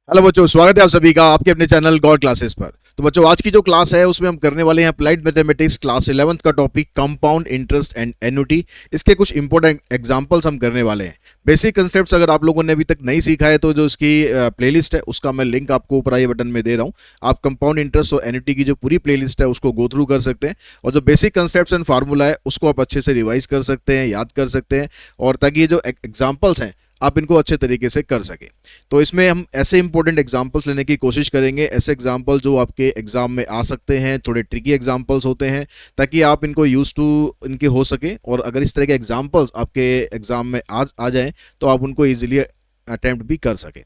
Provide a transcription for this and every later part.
Hello बच्चों, स्वागत है आप सभी का आपके अपने चैनल गॉड क्लासेस पर। तो बच्चों, आज की जो क्लास है उसमें हम करने वाले हैं अप्लाइड मैथमेटिक्स क्लास 11th का topic compound interest and annuity. इसके कुछ इंपॉर्टेंट एग्जांपल्स हम करने वाले हैं। बेसिक कंसेप्ट्स अगर आप लोगों ने अभी तक नहीं सीखा है तो जो इसकी प्लेलिस्ट है उसका मैं लिंक आपको ऊपर आई बटन में दे रहा हूँ। आप कंपाउंड इंटरेस्ट और एन्युटी की जो पूरी प्लेलिस्ट है उसको गो थ्रू कर सकते हैं और जो बेसिक कंसेप्ट्स एंड फार्मूला है उसको आप अच्छे से रिवाइज कर सकते हैं, याद कर सकते हैं, और ताकि ये जो एग्जाम्पल्स हैं आप इनको अच्छे तरीके से कर सकें। तो इसमें हम ऐसे इंपॉर्टेंट एग्जांपल्स लेने की कोशिश करेंगे, ऐसे एग्जांपल जो आपके एग्जाम में आ सकते हैं, थोड़े ट्रिकी एग्जांपल्स होते हैं, ताकि आप इनको यूज टू इनके हो सके। और अगर इस तरह के एग्जांपल्स आपके एग्जाम में आ जाएं तो आप उनको ईजिली अटेम्प्ट भी कर सकें।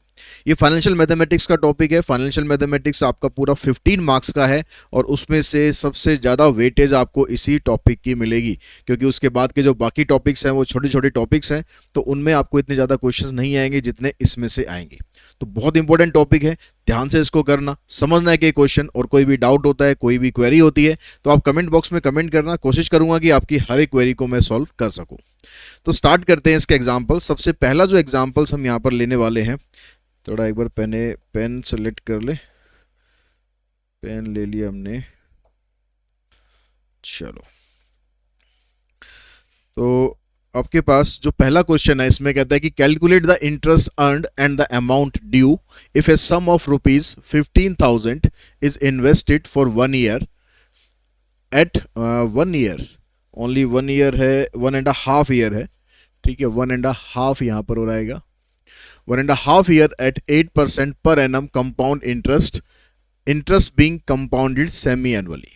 ये फाइनेंशियल मैथमेटिक्स का टॉपिक है। फाइनेंशियल मैथमेटिक्स आपका पूरा 15 मार्क्स का है और उसमें से सबसे ज़्यादा वेटेज आपको इसी टॉपिक की मिलेगी, क्योंकि उसके बाद के जो बाकी टॉपिक्स हैं वो छोटे छोटे टॉपिक्स हैं, तो उनमें आपको इतने ज़्यादा क्वेश्चंस नहीं आएंगे जितने इसमें से आएंगे। तो बहुत इंपॉर्टेंट टॉपिक है, ध्यान से इसको करना, समझना है कि क्वेश्चन, और कोई भी डाउट होता है, कोई भी क्वेरी होती है तो आप कमेंट बॉक्स में कमेंट करना। कोशिश करूंगा कि आपकी हर एक क्वेरी को मैं सॉल्व कर सकूं। तो स्टार्ट करते हैं इसके एग्जाम्पल। सबसे पहला जो एग्जाम्पल्स हम यहाँ पर लेने वाले हैं, थोड़ा एक बार पेन सेलेक्ट कर ले। पेन ले लिया हमने, चलो। तो आपके पास जो पहला क्वेश्चन है इसमें कहता है कि calculate the interest earned and the amount due if a sum of rupees 15,000 is invested for 1 year at 1 year, only 1 year है, 1.5 ईयर है, ठीक है, 1.5 यहाँ पर हो रहेगा, 1.5 ईयर एट 8% पर annum compound interest being compounded semi annually.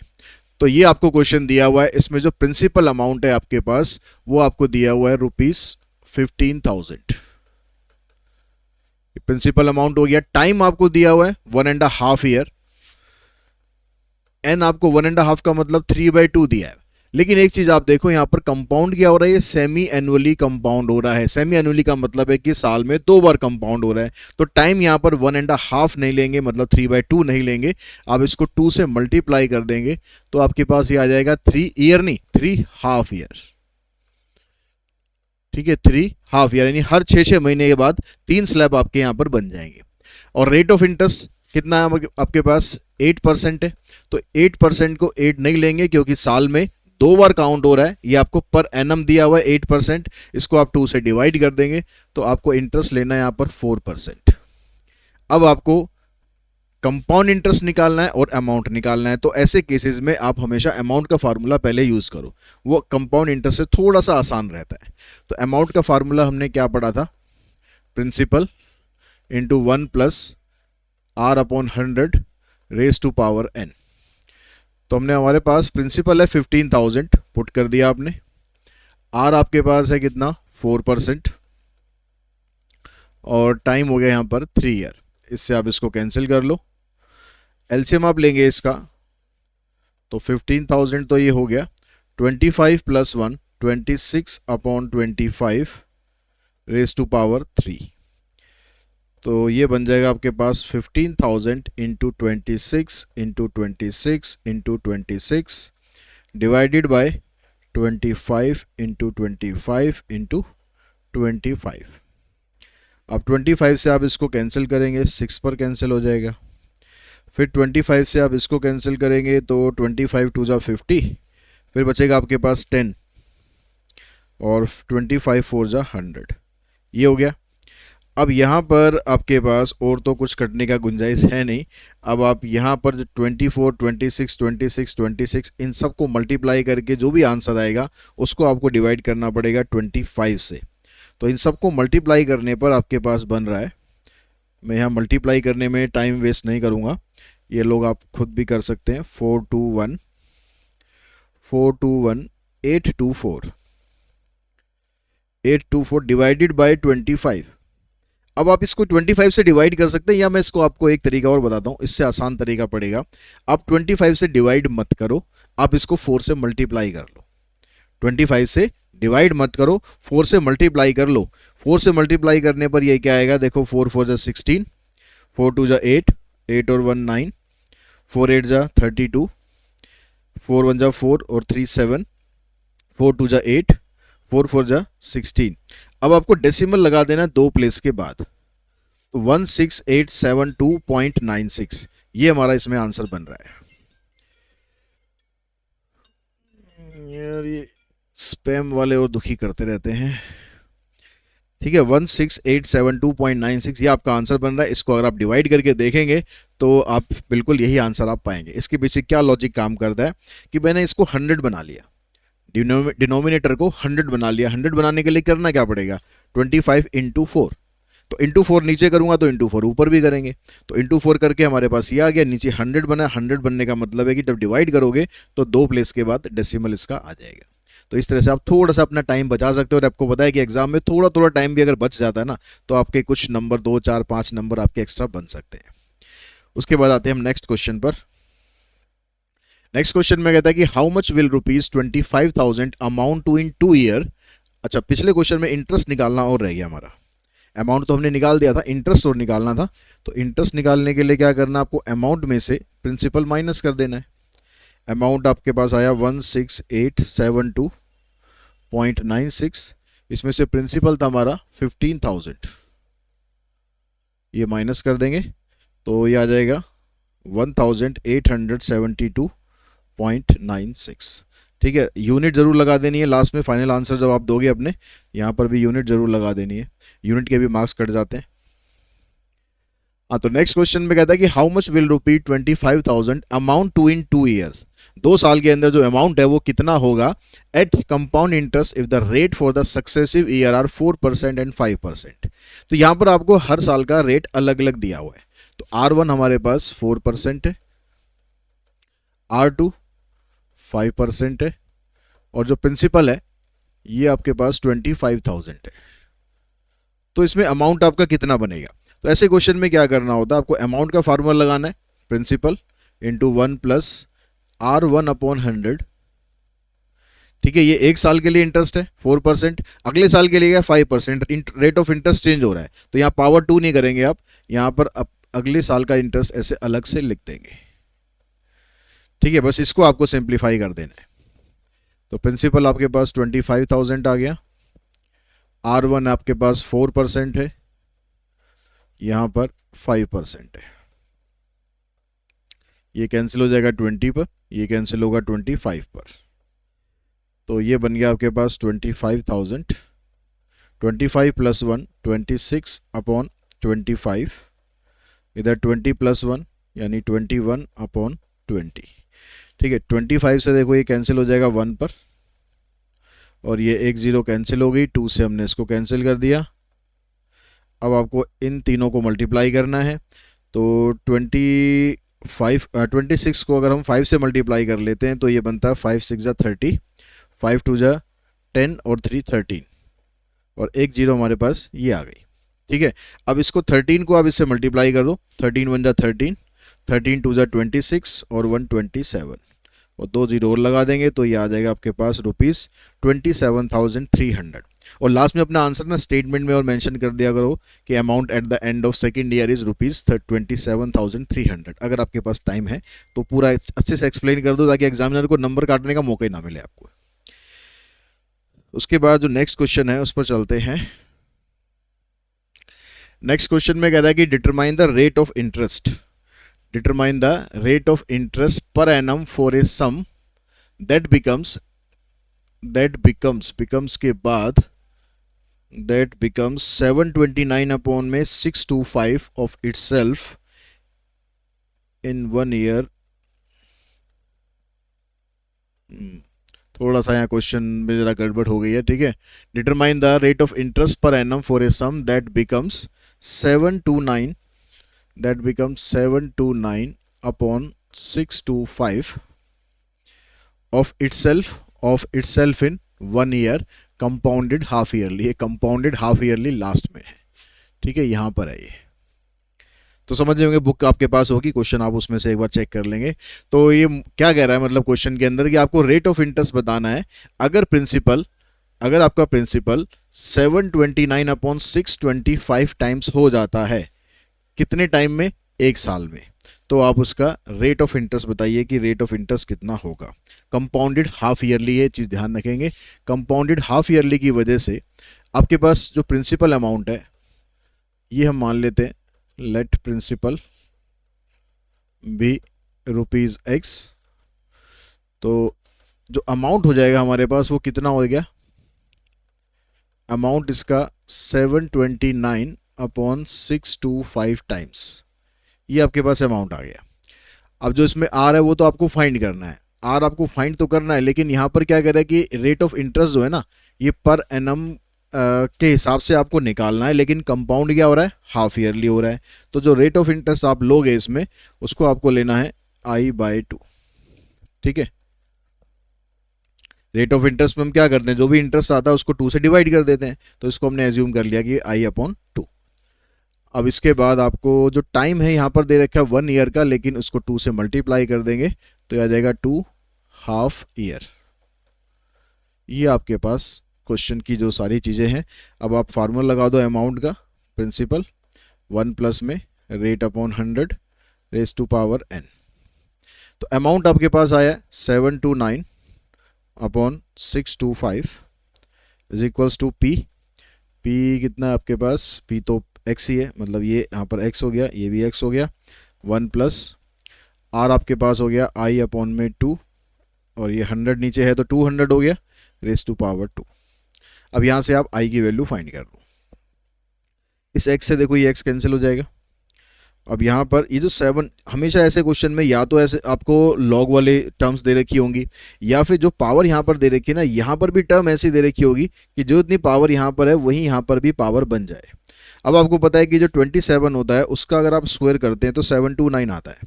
तो ये आपको क्वेश्चन दिया हुआ है। इसमें जो प्रिंसिपल अमाउंट है आपके पास वो आपको दिया हुआ है ₹15,000। प्रिंसिपल अमाउंट हो गया। टाइम आपको दिया हुआ है 1.5 ईयर, एन आपको 1.5 का मतलब 3/2 दिया है। लेकिन एक चीज आप देखो, यहां पर कंपाउंड क्या हो रहा है, ये सेमी एनुअली कंपाउंड हो रहा है। सेमी एनुअली का मतलब है कि साल में 2 बार कंपाउंड हो रहा है। तो टाइम यहां पर 1.5 नहीं लेंगे, मतलब 3/2 नहीं लेंगे, आप इसको 2 से मल्टीप्लाई कर देंगे तो आपके पास ये आ जाएगा 3 ईयर, नहीं 3 हाफ ईयर, ठीक है, 3 हाफ ईयर, यानी हर 6 महीने के बाद 3 स्लैब आपके यहां पर बन जाएंगे। और रेट ऑफ इंटरेस्ट कितना है आपके पास, 8% है। तो 8% को 8 नहीं लेंगे क्योंकि साल में 2 बार काउंट हो रहा है। ये आपको पर एनम दिया हुआ है 8%, इसको आप 2 से डिवाइड कर देंगे तो आपको इंटरेस्ट लेना है यहाँ पर 4%। अब आपको कंपाउंड इंटरेस्ट निकालना है और अमाउंट निकालना है। तो ऐसे केसेस में आप हमेशा अमाउंट का फार्मूला पहले यूज करो, वो कंपाउंड इंटरेस्ट से थोड़ा सा आसान रहता है। तो अमाउंट का फार्मूला हमने क्या पढ़ा था, principal into 1 plus R/100 raise to power n। तो हमने, हमारे पास प्रिंसिपल है 15,000, पुट कर दिया आपने। आर आपके पास है कितना, 4%, और टाइम हो गया यहाँ पर 3 ईयर। इससे आप इसको कैंसिल कर लो। एलसीएम आप लेंगे इसका तो 15,000 तो ये हो गया 25 + 1, 26/25 रेज टू पावर 3। तो ये बन जाएगा आपके पास 15,000 into 26 into 26 into 26 divided by 25 into 25 into 25। अब 25 से आप इसको कैंसिल करेंगे, 6 पर कैंसिल हो जाएगा। फिर 25 से आप इसको कैंसिल करेंगे तो 25 2 जा 50, फिर बचेगा आपके पास 10, और 25 4 जा 100। ये हो गया। अब यहाँ पर आपके पास और तो कुछ कटने का गुंजाइश है नहीं। अब आप यहाँ पर 24, 26, 26, 26 इन सबको मल्टीप्लाई करके जो भी आंसर आएगा उसको आपको डिवाइड करना पड़ेगा 25 से। तो इन सबको मल्टीप्लाई करने पर आपके पास बन रहा है, मैं यहाँ मल्टीप्लाई करने में टाइम वेस्ट नहीं करूँगा, ये लोग आप खुद भी कर सकते हैं। 421 824 824 डिवाइडेड बाय 25। अब आप इसको 25 से डिवाइड कर सकते हैं, या मैं इसको आपको एक तरीका और बताता हूँ, इससे आसान तरीका पड़ेगा। आप 25 से डिवाइड मत करो, आप इसको 4 से मल्टीप्लाई कर लो। 25 से डिवाइड मत करो, 4 से मल्टीप्लाई कर लो। 4 से मल्टीप्लाई करने पर ये क्या आएगा, देखो 4 4 जा 16, 4 2 जा 8, 8 और 1 9, 4 8 जा 32, 4 1 जा 4 और 3 7, 4 2 जा 8, 4 4 जा 16। अब आपको डेसिमल लगा देना 2 प्लेस के बाद, 16,872.96, ये हमारा इसमें आंसर बन रहा है। यार ये स्पैम वाले और दुखी करते रहते हैं। ठीक है, 16,872.96 ये आपका आंसर बन रहा है। इसको अगर आप डिवाइड करके देखेंगे तो आप बिल्कुल यही आंसर आप पाएंगे। इसके पीछे क्या लॉजिक काम करता है कि मैंने इसको 100 बना लिया, डिनोमिनेटर को 100 बना लिया। 100 बनाने के लिए करना क्या पड़ेगा, 25 इंटू 4। तो इंटू 4 नीचे करूंगा तो इंटू 4 ऊपर भी करेंगे, तो इंटू 4 करके हमारे पास ये आ गया, नीचे 100 बना। 100 बनने का मतलब है कि जब डिवाइड करोगे तो 2 प्लेस के बाद डेसिमल इसका आ जाएगा। तो इस तरह से आप थोड़ा सा अपना टाइम बचा सकते हो। और आपको पता है कि एग्जाम में थोड़ा थोड़ा टाइम भी अगर बच जाता है ना, तो आपके कुछ नंबर 2, 4, 5 नंबर आपके एक्स्ट्रा बन सकते हैं। उसके बाद आते हैं हम नेक्स्ट क्वेश्चन पर। नेक्स्ट क्वेश्चन में कहता है कि how much will ₹25,000 amount to in 2 year. अच्छा, पिछले क्वेश्चन में इंटरेस्ट निकालना और रह गया हमारा। अमाउंट तो हमने निकाल दिया था, इंटरेस्ट और निकालना था। तो इंटरेस्ट निकालने के लिए क्या करना, आपको अमाउंट में से प्रिंसिपल माइनस कर देना है। अमाउंट आपके पास आया 16,872.96, इसमें से प्रिंसिपल था हमारा 15,000, ये माइनस कर देंगे तो ये आ जाएगा 1,872.96। ठीक है, यूनिट जरूर लगा देनी है लास्ट में, फाइनल आंसर जब आप दोगे अपने, यहाँ पर भी यूनिट जरूर लगा देनी है, यूनिट के भी मार्क्स कट जाते हैं। हाँ, तो नेक्स्ट क्वेश्चन में कहता है कि how much will ₹25,000 amount to in 2 years. 2 साल के अंदर जो अमाउंट है वो कितना होगा at compound interest if the rate for the successive year are 4% and 5%। तो यहाँ पर आपको हर साल का रेट अलग अलग दिया हुआ है। तो R1 हमारे पास 4% है, R2 5% है, और जो प्रिंसिपल है ये आपके पास 25,000 है। तो इसमें अमाउंट आपका कितना बनेगा। तो ऐसे क्वेश्चन में क्या करना होता है, आपको अमाउंट का फार्मूला लगाना है, प्रिंसिपल इंटू 1 प्लस R1/100। ठीक है, ये 1 साल के लिए इंटरेस्ट है 4%, अगले साल के लिए 5%। रेट ऑफ इंटरेस्ट चेंज हो रहा है, तो यहाँ पावर 2 नहीं करेंगे आप, यहाँ पर अगले साल का इंटरेस्ट ऐसे अलग से लिख देंगे। ठीक है, बस इसको आपको सिंप्लीफाई कर देना है। तो प्रिंसिपल आपके पास 25,000 आ गया, R1 आपके पास 4% है, यहां पर 5% है, ये कैंसिल हो जाएगा 20 पर, ये कैंसिल होगा 25 पर। तो ये बन गया आपके पास 25,000, 25 प्लस 1 26/25, इधर 20 प्लस 1 यानी 21/20। ठीक है, 25 से देखो ये कैंसिल हो जाएगा 1 पर, और ये 1 0 कैंसिल हो गई, 2 से हमने इसको कैंसिल कर दिया। अब आपको इन तीनों को मल्टीप्लाई करना है। तो 26 को अगर हम 5 से मल्टीप्लाई कर लेते हैं तो ये बनता है 5 6 जा 30, 5 2 जा 10 और 3 13, और 1 0 हमारे पास ये आ गई। ठीक है, अब इसको 13 को आप इससे मल्टीप्लाई कर दो, 13 1 जा 13, 13 2 जा 26 और 1 27, और 2 0 और लगा देंगे तो ये आ जाएगा आपके पास ₹27,300। और लास्ट में अपना आंसर ना स्टेटमेंट में और मेंशन कर दिया करो कि amount at the end of second year is ₹27,300। अगर आपके पास टाइम है तो पूरा अच्छे से एक्सप्लेन कर दो ताकि एग्जामिनर को नंबर काटने का मौका ही ना मिले आपको। उसके बाद जो नेक्स्ट क्वेश्चन है उस पर चलते हैं। नेक्स्ट क्वेश्चन में कह रहा है कि determine the rate of interest, determine the rate of interest per annum for a sum that becomes के बाद that becomes 729 upon में 625 of itself in 1 year। थोड़ा सा यहाँ क्वेश्चन में जरा गड़बड़ हो गई है। ठीक है, determine the rate of interest per annum for a sum that becomes 729 upon 625 of itself in 1 year compounded half yearly। ये compounded half yearly लास्ट में है। ठीक है, यहां पर है ये, तो समझ होंगे, बुक आपके पास होगी, क्वेश्चन आप उसमें से एक बार चेक कर लेंगे। तो ये क्या कह रहा है, मतलब क्वेश्चन के अंदर कि आपको रेट ऑफ इंटरेस्ट बताना है अगर आपका प्रिंसिपल 729 अपॉन 625 टाइम्स हो जाता है, कितने टाइम में, 1 साल में, तो आप उसका रेट ऑफ इंटरेस्ट बताइए कि रेट ऑफ इंटरेस्ट कितना होगा। कंपाउंडेड हाफ ईयरली, ये चीज़ ध्यान रखेंगे। कंपाउंडेड हाफ ईयरली की वजह से आपके पास जो प्रिंसिपल अमाउंट है ये हम मान लेते हैं let principal be rupees x. तो जो अमाउंट हो जाएगा हमारे पास वो कितना हो गया, अमाउंट इसका 729/625 टाइम्स, ये आपके पास अमाउंट आ गया। अब जो इसमें आर है वो तो आपको फाइंड करना है, आर आपको फाइंड तो करना है, लेकिन यहाँ पर क्या कह रहा है कि रेट ऑफ इंटरेस्ट जो है ना ये पर एनम के हिसाब से आपको निकालना है, लेकिन कंपाउंड क्या हो रहा है, हाफ ईयरली हो रहा है। तो जो रेट ऑफ इंटरेस्ट आप लोगे इसमें उसको आपको लेना है I/2। ठीक है, रेट ऑफ इंटरेस्ट में हम क्या करते हैं, जो भी इंटरेस्ट आता है उसको 2 से डिवाइड कर देते हैं, तो इसको हमने एज्यूम कर लिया कि I/2। अब इसके बाद आपको जो टाइम है यहाँ पर दे रखा है 1 ईयर का, लेकिन उसको 2 से मल्टीप्लाई कर देंगे तो आ जाएगा 2.5 ईयर। ये आपके पास क्वेश्चन की जो सारी चीज़ें हैं। अब आप फार्मूला लगा दो अमाउंट का, प्रिंसिपल 1 प्लस में rate upon 100 raise to power n। तो अमाउंट आपके पास आया 729/625 is equals to p. P कितना है आपके पास, पी तो एक्स ही है, मतलब ये यहाँ पर एक्स हो गया, ये भी एक्स हो गया, 1 प्लस आर आपके पास हो गया I/2, और ये 100 नीचे है तो 200 हो गया रेज टू पावर 2। अब यहाँ से आप आई की वैल्यू फाइंड कर लो, इस एक्स से देखो ये एक्स कैंसिल हो जाएगा। अब यहाँ पर ये जो 7, हमेशा ऐसे क्वेश्चन में या तो ऐसे आपको लॉग वाले टर्म्स दे रखी होंगी, या फिर जो पावर यहाँ पर दे रखी है ना, यहाँ पर भी टर्म ऐसी दे रखी होगी कि जो इतनी पावर यहाँ पर है वही यहाँ पर भी पावर बन जाए। अब आपको पता है कि जो 27 होता है उसका अगर आप स्क्वायर करते हैं तो 729 आता है,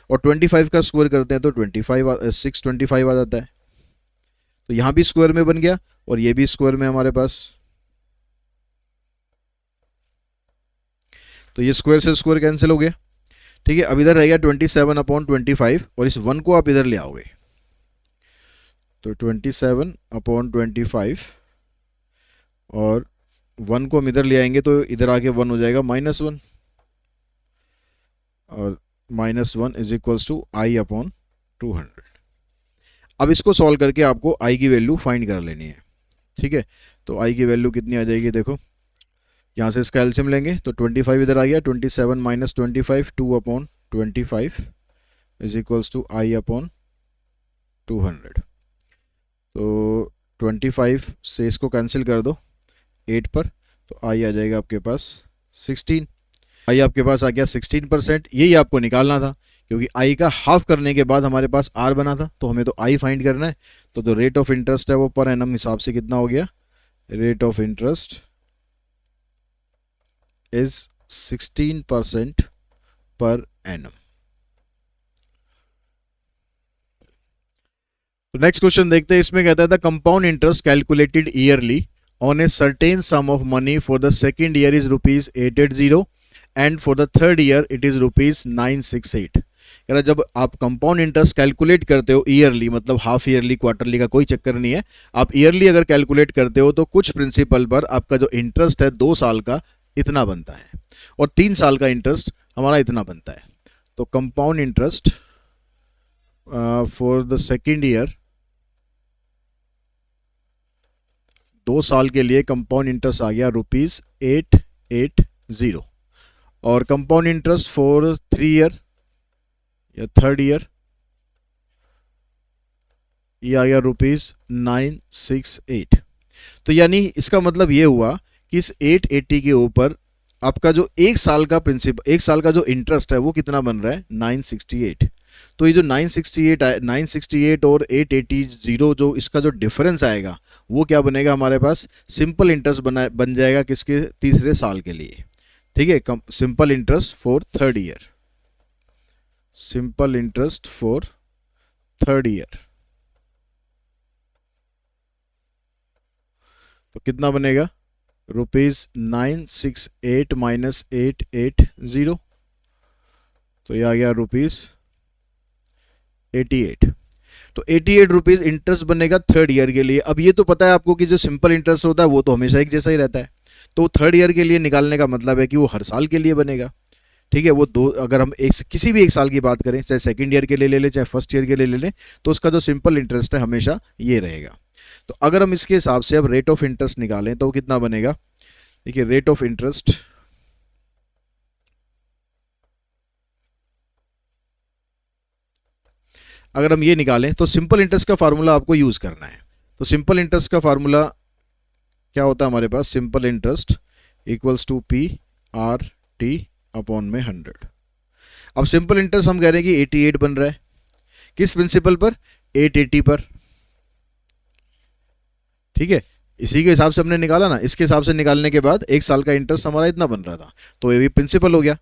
और 25 का स्क्वायर करते हैं तो 625 आ जाता है। तो यहाँ भी स्क्वायर में बन गया और ये भी स्क्वायर में हमारे पास, तो ये स्क्वायर से स्क्वायर कैंसिल हो गया। ठीक है, अब इधर रहेगा 27/25 और इस 1 को आप इधर ले आओगे तो 27/25 और 1 को हम इधर ले आएंगे तो इधर आके 1 हो जाएगा -1, और -1 इज इक्वल्स टू I/200। अब इसको सॉल्व करके आपको I की वैल्यू फाइंड कर लेनी है। ठीक है, तो I की वैल्यू कितनी आ जाएगी, देखो यहाँ से इसका एल्सियम लेंगे तो 25 इधर आ गया, 27 - 25 2/25 इज इक्वल्स टू I/200। तो 25 से इसको कैंसिल कर दो 8 पर, तो I आ जाएगा आपके पास 16। I आपके पास आ गया 16%। यही आपको निकालना था, क्योंकि I का हाफ करने के बाद हमारे पास R बना था, तो हमें तो I फाइंड करना है। तो जो रेट ऑफ इंटरेस्ट है वो पर एनम हिसाब से कितना हो गया, rate of interest is 16% per annum. तो नेक्स्ट क्वेश्चन देखते हैं, इसमें कहता है the compound interest calculated yearly on a certain some of money for the second year is ₹880 and for the third year it is ₹968। कह रहा जब आप कंपाउंड इंटरेस्ट कैलकुलेट करते हो ईयरली, मतलब हाफ ईयरली क्वार्टरली का कोई चक्कर नहीं है, आप ईयरली अगर कैलकुलेट करते हो तो कुछ प्रिंसिपल पर आपका जो इंटरेस्ट है 2 साल का इतना बनता है, और 3 साल का इंटरेस्ट हमारा इतना बनता है। तो compound interest for the second year, 2 साल के लिए कंपाउंड इंटरेस्ट आ गया ₹880, और कंपाउंड इंटरेस्ट फॉर 3 ईयर या थर्ड ईयर ये आ गया ₹968। तो यानी इसका मतलब ये हुआ कि इस 880 के ऊपर आपका जो 1 साल का प्रिंसिपल, 1 साल का जो इंटरेस्ट है वो कितना बन रहा है, 968। तो ये जो 968 और 880 जो इसका जो डिफरेंस आएगा वो क्या बनेगा हमारे पास, सिंपल इंटरेस्ट बन जाएगा किसके, तीसरे साल के लिए। ठीक है, simple interest for third year, simple interest for third year. तो कितना बनेगा, ₹968 माइनस 880, तो ये आ गया ₹88। तो 88 रुपीज़ इंटरेस्ट बनेगा थर्ड ईयर के लिए। अब ये तो पता है आपको कि जो सिंपल इंटरेस्ट होता है वो तो हमेशा एक जैसा ही रहता है, तो थर्ड ईयर के लिए निकालने का मतलब है कि वो हर साल के लिए बनेगा। ठीक है, वो दो, अगर हम किसी भी एक साल की बात करें, चाहे सेकेंड ईयर के लिए ले लें चाहे फर्स्ट ईयर के लिए ले लें, तो उसका जो सिंपल इंटरेस्ट है हमेशा ये रहेगा। तो अगर हम इसके हिसाब से अब रेट ऑफ इंटरेस्ट निकालें तो कितना बनेगा, देखिए रेट ऑफ इंटरेस्ट अगर हम ये निकालें तो सिंपल इंटरेस्ट का फार्मूला आपको यूज़ करना है। तो सिंपल इंटरेस्ट का फार्मूला क्या होता है हमारे पास, simple interest equals to P R T upon में 100। अब सिंपल इंटरेस्ट हम कह रहे हैं कि 88 बन रहा है, किस प्रिंसिपल पर, 880 पर। ठीक है, इसी के हिसाब से हमने निकाला ना, इसके हिसाब से निकालने के बाद एक साल का इंटरेस्ट हमारा इतना बन रहा था, तो ये भी प्रिंसिपल हो गया।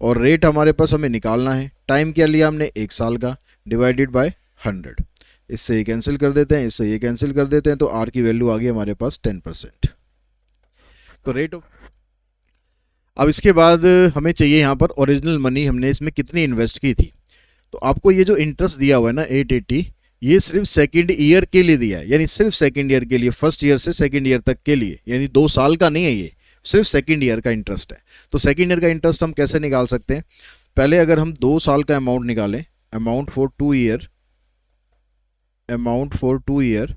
और रेट हमारे पास हमें निकालना है, टाइम क्या लिया हमने, एक साल का, डिवाइडेड बाय 100। इससे ये कैंसिल कर देते हैं, इससे ये कैंसिल कर देते हैं, तो आर की वैल्यू आ गई हमारे पास 10%। तो रेट ऑफ, अब इसके बाद हमें चाहिए यहाँ पर ओरिजिनल मनी, हमने इसमें कितनी इन्वेस्ट की थी। तो आपको ये जो इंटरेस्ट दिया हुआ है ना 880, ये सिर्फ सेकंड ईयर के लिए दिया है, यानी सिर्फ सेकंड ईयर के लिए, फर्स्ट ईयर से सेकंड ईयर तक के लिए, यानी 2 साल का नहीं है, ये सिर्फ सेकंड ईयर का इंटरेस्ट है। तो सेकंड ईयर का इंटरेस्ट हम कैसे निकाल सकते हैं, पहले अगर हम 2 साल का अमाउंट निकालें, amount for 2 year, amount for 2 year,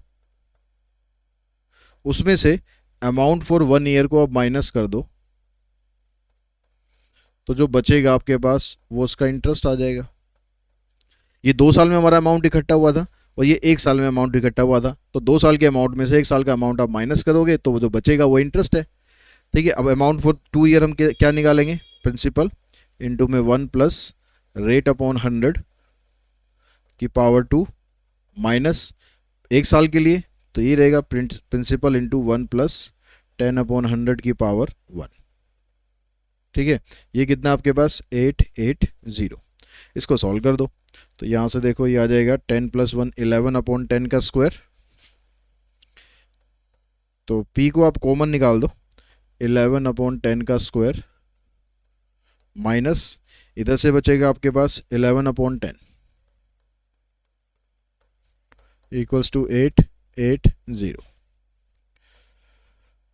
उसमें से अमाउंट फॉर 1 ईयर को आप माइनस कर दो, तो जो बचेगा आपके पास वो उसका इंटरेस्ट आ जाएगा। ये 2 साल में हमारा अमाउंट इकट्ठा हुआ था और ये 1 साल में अमाउंट इकट्ठा हुआ था, तो 2 साल के अमाउंट में से 1 साल का अमाउंट आप माइनस करोगे तो जो बचेगा वो इंटरेस्ट है। ठीक है, अब अमाउंट फॉर 2 ईयर हम क्या निकालेंगे, प्रिंसिपल इंटू में 1 प्लस रेट अपॉन 100 की पावर 2 माइनस 1 साल के लिए, तो ये रहेगा प्रिंसिपल इंटू 1 प्लस 10 अपॉन 100 की पावर 1। ठीक है, ये कितना आपके पास 880। इसको सॉल्व कर दो, तो यहाँ से देखो ये आ जाएगा 10 प्लस 1 11 अपॉन 10 का स्क्वायर, तो p को आप कॉमन निकाल दो, 11 अपॉन 10 का स्क्वायर माइनस इधर से बचेगा आपके पास 11 अपॉन 10 इक्वल्स टू 880।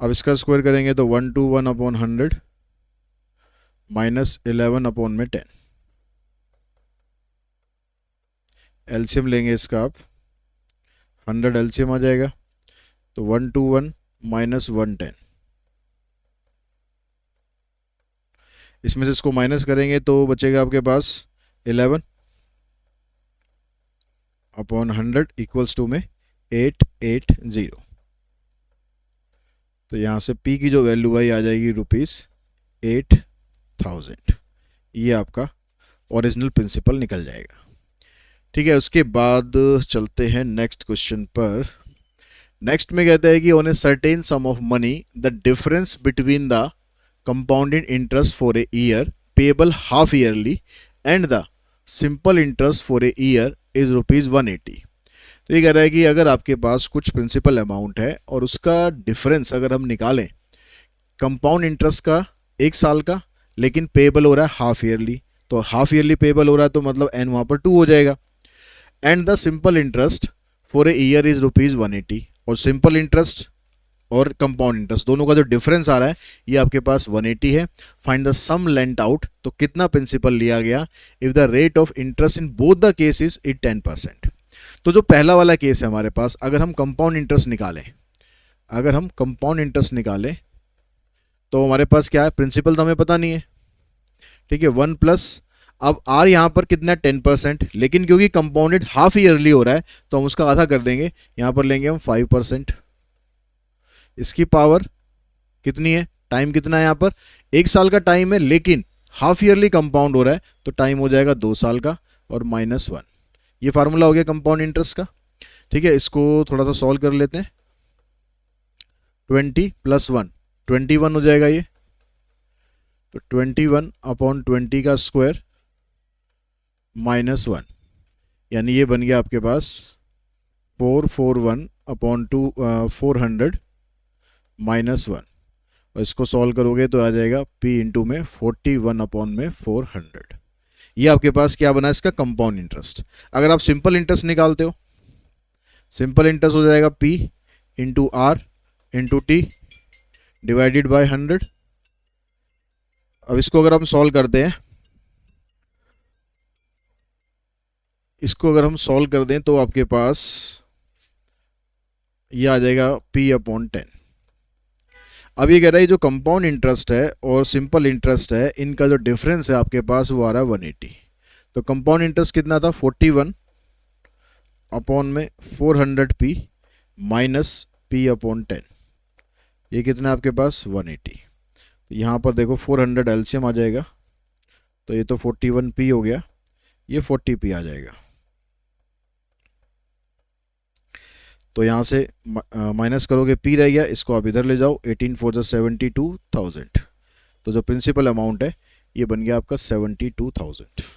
अब इसका स्क्वायर करेंगे तो 121 अपॉन 100 माइनस 11 अपॉन में 10, एलसीएम लेंगे इसका आप, 100 एलसीएम आ जाएगा, तो 121 माइनस 110, इसमें से इसको माइनस करेंगे तो बचेगा आपके पास 11 अपॉन 100 इक्वल्स टू में 880। तो यहाँ से p की जो वैल्यू आई आ जाएगी ₹8000। ये आपका ओरिजिनल प्रिंसिपल निकल जाएगा। ठीक है, उसके बाद चलते हैं नेक्स्ट क्वेश्चन पर। नेक्स्ट में कहता है कि on a certain some of money the difference between the compounded interest for a year payable half yearly and the simple interest for a year is ₹180। तो ये कह रहा है कि अगर आपके पास कुछ प्रिंसिपल अमाउंट है और उसका डिफरेंस अगर हम निकालें, कंपाउंड इंटरेस्ट का 1 साल का, लेकिन पेबल हो रहा है हाफ ईयरली, तो हाफ ईयरली पेबल हो रहा है तो मतलब n वहाँ पर 2 हो जाएगा, and the simple interest for a year is ₹180। और सिंपल इंटरेस्ट और कंपाउंड इंटरेस्ट दोनों का जो डिफरेंस आ रहा है ये आपके पास 180 है। Find the sum lent out, तो कितना प्रिंसिपल लिया गया if the rate of interest in both the cases is 10%। तो जो पहला वाला केस है हमारे पास, अगर हम कंपाउंड इंटरेस्ट निकालें, अगर हम कंपाउंड इंटरेस्ट निकालें तो हमारे पास क्या है, प्रिंसिपल तो हमें पता नहीं है। ठीक है, 1 प्लस, अब आर यहाँ पर कितना है 10%, लेकिन क्योंकि कंपाउंडेड हाफ ईयरली हो रहा है तो हम उसका आधा कर देंगे, यहाँ पर लेंगे हम 5%। इसकी पावर कितनी है, टाइम कितना है, यहाँ पर 1 साल का टाइम है, लेकिन हाफ ईयरली कंपाउंड हो रहा है तो टाइम हो जाएगा 2 साल का और -1। ये फार्मूला हो गया कंपाउंड इंटरेस्ट का। ठीक है, इसको थोड़ा सा सॉल्व कर लेते हैं। 20 + 1 21 हो जाएगा ये, तो 21 अपॉन 20 का स्क्वायर -1, यानी ये बन गया आपके पास 441 अपॉन 400 -1, और इसको सॉल्व करोगे तो आ जाएगा p इंटू में 41 अपॉन में 400। ये आपके पास क्या बना इसका कंपाउंड इंटरेस्ट। अगर आप सिंपल इंटरेस्ट निकालते हो, सिंपल इंटरेस्ट हो जाएगा p into r into t divided by 100। अब इसको अगर हम सॉल्व करते हैं, इसको अगर हम सॉल्व कर दें तो आपके पास ये आ जाएगा p अपॉन 10। अब ये कह रहा है जो कंपाउंड इंटरेस्ट है और सिंपल इंटरेस्ट है, इनका जो डिफरेंस है आपके पास वो आ रहा है 180। तो कंपाउंड इंटरेस्ट कितना था 41, अपॉन में 400p माइनस p अपॉन 10, ये कितना है आपके पास 180। तो यहाँ पर देखो 400 एलसीएम आ जाएगा, तो ये तो 41p हो गया, ये 40p आ जाएगा। तो यहाँ से माइनस करोगे p रह गया, इसको आप इधर ले जाओ, 18 4 72,000। तो जो प्रिंसिपल अमाउंट है ये बन गया आपका 72,000।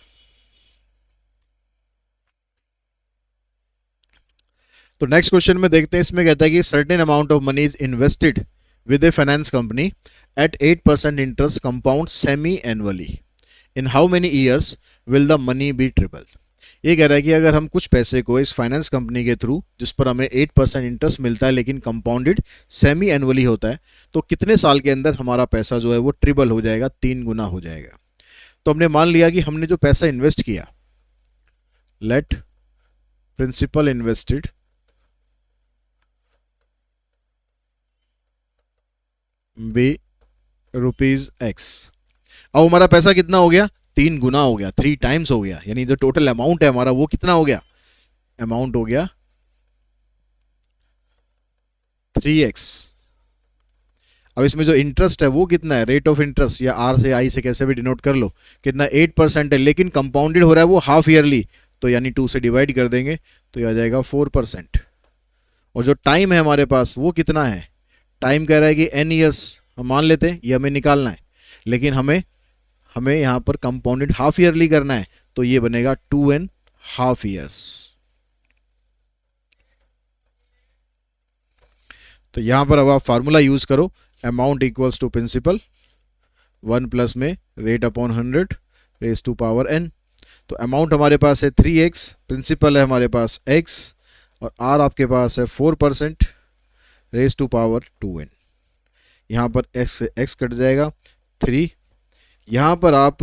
तो नेक्स्ट क्वेश्चन में देखते हैं, इसमें कहता है कि certain amount of money is invested with a finance company at 8% interest compound semi annually, in how many years will the money be triple. ये कह रहा है कि अगर हम कुछ पैसे को इस फाइनेंस कंपनी के थ्रू, जिस पर हमें 8% इंटरेस्ट मिलता है लेकिन कंपाउंडेड सेमी एनुअली होता है, तो कितने साल के अंदर हमारा पैसा जो है वो ट्रिपल हो जाएगा, 3 गुना हो जाएगा। तो हमने मान लिया कि हमने जो पैसा इन्वेस्ट किया, let principal invested be ₹X। अब हमारा पैसा कितना हो गया, 3 गुना हो गया, 3 टाइम्स हो गया, यानी जो टोटल अमाउंट है हमारा वो कितना हो गया, अमाउंट हो गया 3x। अब इसमें जो इंटरेस्ट है वो कितना है, रेट ऑफ इंटरेस्ट या आर से आई से कैसे भी डिनोट कर लो, कितना 8% है, लेकिन कंपाउंडेड हो रहा है वो हाफ ईयरली, तो यानी 2 से डिवाइड कर देंगे तो ये आ जाएगा 4%। और जो टाइम है हमारे पास वो कितना है, टाइम कह रहा है कि n ईयर्स हम मान लेते हैं, ये हमें निकालना है, लेकिन हमें यहाँ पर कंपाउंडेड हाफ ईयरली करना है, तो ये बनेगा 2.5 ईयर्स। तो यहां पर अब आप फार्मूला यूज करो, amount equals to principal 1 plus में rate upon 100 raise to power n। तो अमाउंट हमारे पास है 3x, प्रिंसिपल है हमारे पास x, और r आपके पास है 4% रेज टू पावर 2n। यहाँ पर x से x कट जाएगा 3। यहाँ पर आप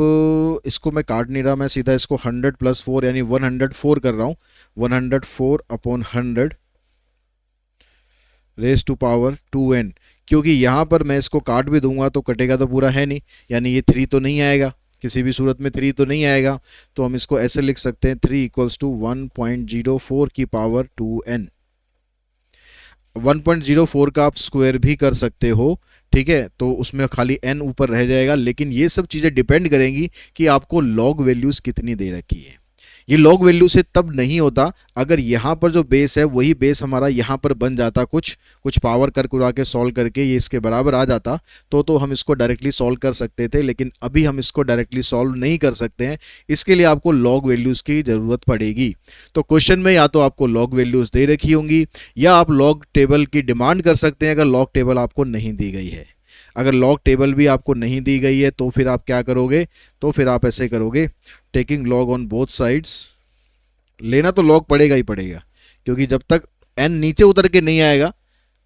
इसको मैं काट नहीं रहा, मैं सीधा इसको 100 प्लस 4 यानी 104 कर रहा हूँ, 104 upon 100 raise to power 2n। क्योंकि यहाँ पर मैं इसको काट भी दूंगा तो कटेगा तो पूरा है नहीं, यानी ये 3 तो नहीं आएगा, किसी भी सूरत में 3 तो नहीं आएगा, तो हम इसको ऐसे लिख सकते हैं 3 इक्वल्स टू 1.04 की पावर 2n। 1.04 का आप स्क्वायर भी कर सकते हो, ठीक है, तो उसमें खाली n ऊपर रह जाएगा, लेकिन ये सब चीज़ें डिपेंड करेंगी कि आपको लॉग वैल्यूज़ कितनी दे रखी है। ये लॉग वैल्यू से तब नहीं होता अगर यहाँ पर जो बेस है वही बेस हमारा यहाँ पर बन जाता, कुछ पावर कर कुरा के सॉल्व करके ये इसके बराबर आ जाता, तो हम इसको डायरेक्टली सॉल्व कर सकते थे, लेकिन अभी हम इसको डायरेक्टली सॉल्व नहीं कर सकते हैं, इसके लिए आपको लॉग वैल्यूज़ की ज़रूरत पड़ेगी। तो क्वेश्चन में या तो आपको लॉग वैल्यूज़ दे रखी होंगी या आप लॉग टेबल की डिमांड कर सकते हैं अगर लॉग टेबल आपको नहीं दी गई है। अगर लॉग टेबल भी आपको नहीं दी गई है तो फिर आप क्या करोगे, तो फिर आप ऐसे करोगे, taking log on both sides. लेना तो लॉग पड़ेगा ही पड़ेगा, क्योंकि जब तक n नीचे उतर के नहीं आएगा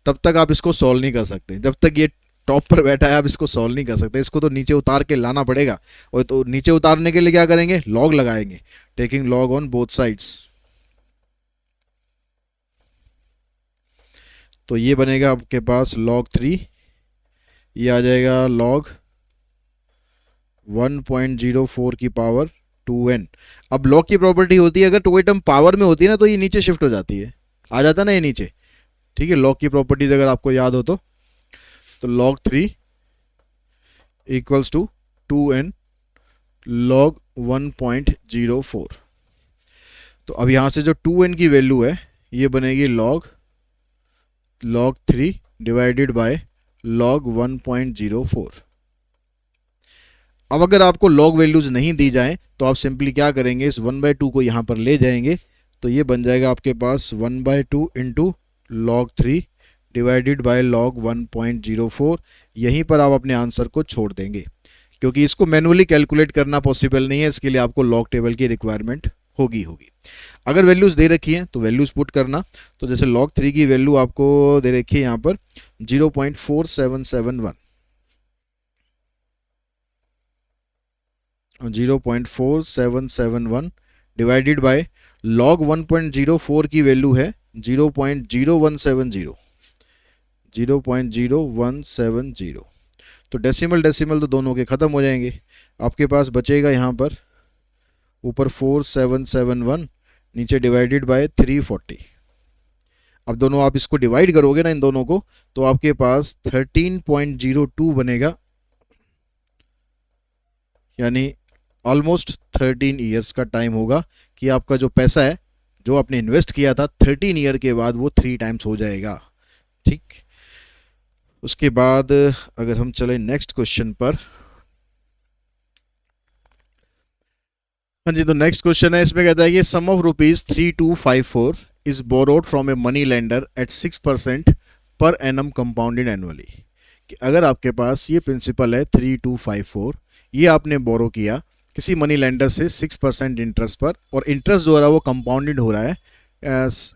तब तक आप इसको सॉल्व नहीं कर सकते, जब तक ये टॉप पर बैठा है आप इसको सॉल्व नहीं कर सकते, इसको तो नीचे उतार के लाना पड़ेगा। और तो नीचे उतारने के लिए क्या करेंगे, लॉग लगाएंगे, taking log on both sides. तो ये बनेगा आपके पास log 3, ये आ जाएगा log 1.04 की पावर 2n। अब log की प्रॉपर्टी होती है अगर टू टर्म पावर में होती है ना तो ये नीचे शिफ्ट हो जाती है, आ जाता ना ये नीचे, ठीक है। log की प्रॉपर्टीज अगर आपको याद हो तो log 3 equals to 2n log 1.04। तो अब यहाँ से जो 2n की वैल्यू है ये बनेगी log 3 डिवाइडेड बाय log 1.04। अब अगर आपको log वैल्यूज नहीं दी जाए तो आप सिंपली क्या करेंगे, इस 1/2 को यहाँ पर ले जाएंगे, तो ये बन जाएगा आपके पास 1/2 into log 3 divided by log 1.04। यहीं पर आप अपने आंसर को छोड़ देंगे, क्योंकि इसको मैनुअली कैलकुलेट करना पॉसिबल नहीं है, इसके लिए आपको लॉग टेबल की रिक्वायरमेंट होगी। अगर वैल्यूज़ दे रखी हैं तो वैल्यूज़ पुट करना। तो जैसे log 3 की वैल्यू आपको दे रखी है यहाँ पर 0.4771, 0.4771 डिवाइडेड बाय log 1.04 की वैल्यू है 0.0170, 0.0170। तो डेसिमल तो दोनों के ख़त्म हो जाएंगे, आपके पास बचेगा यहाँ पर ऊपर 4771 नीचे डिवाइडेड बाय 340। अब दोनों आप इसको डिवाइड करोगे ना इन दोनों को, तो आपके पास 13.02 बनेगा, यानी ऑलमोस्ट 13 ईयर्स का टाइम होगा कि आपका जो पैसा है जो आपने इन्वेस्ट किया था 13 ईयर के बाद वो 3 टाइम्स हो जाएगा। ठीक, उसके बाद अगर हम चले नेक्स्ट क्वेश्चन पर, हाँ जी, तो नेक्स्ट क्वेश्चन है, इसमें कहता है कि sum of rupees 3254 is borrowed from a money lender at 6% per annum compounded annually. कि अगर आपके पास ये प्रिंसिपल है 3254, ये आपने बोरो किया किसी मनी लेंडर से 6% इंटरेस्ट पर, और इंटरेस्ट जो हो रहा है वो कंपाउंडेड हो रहा है,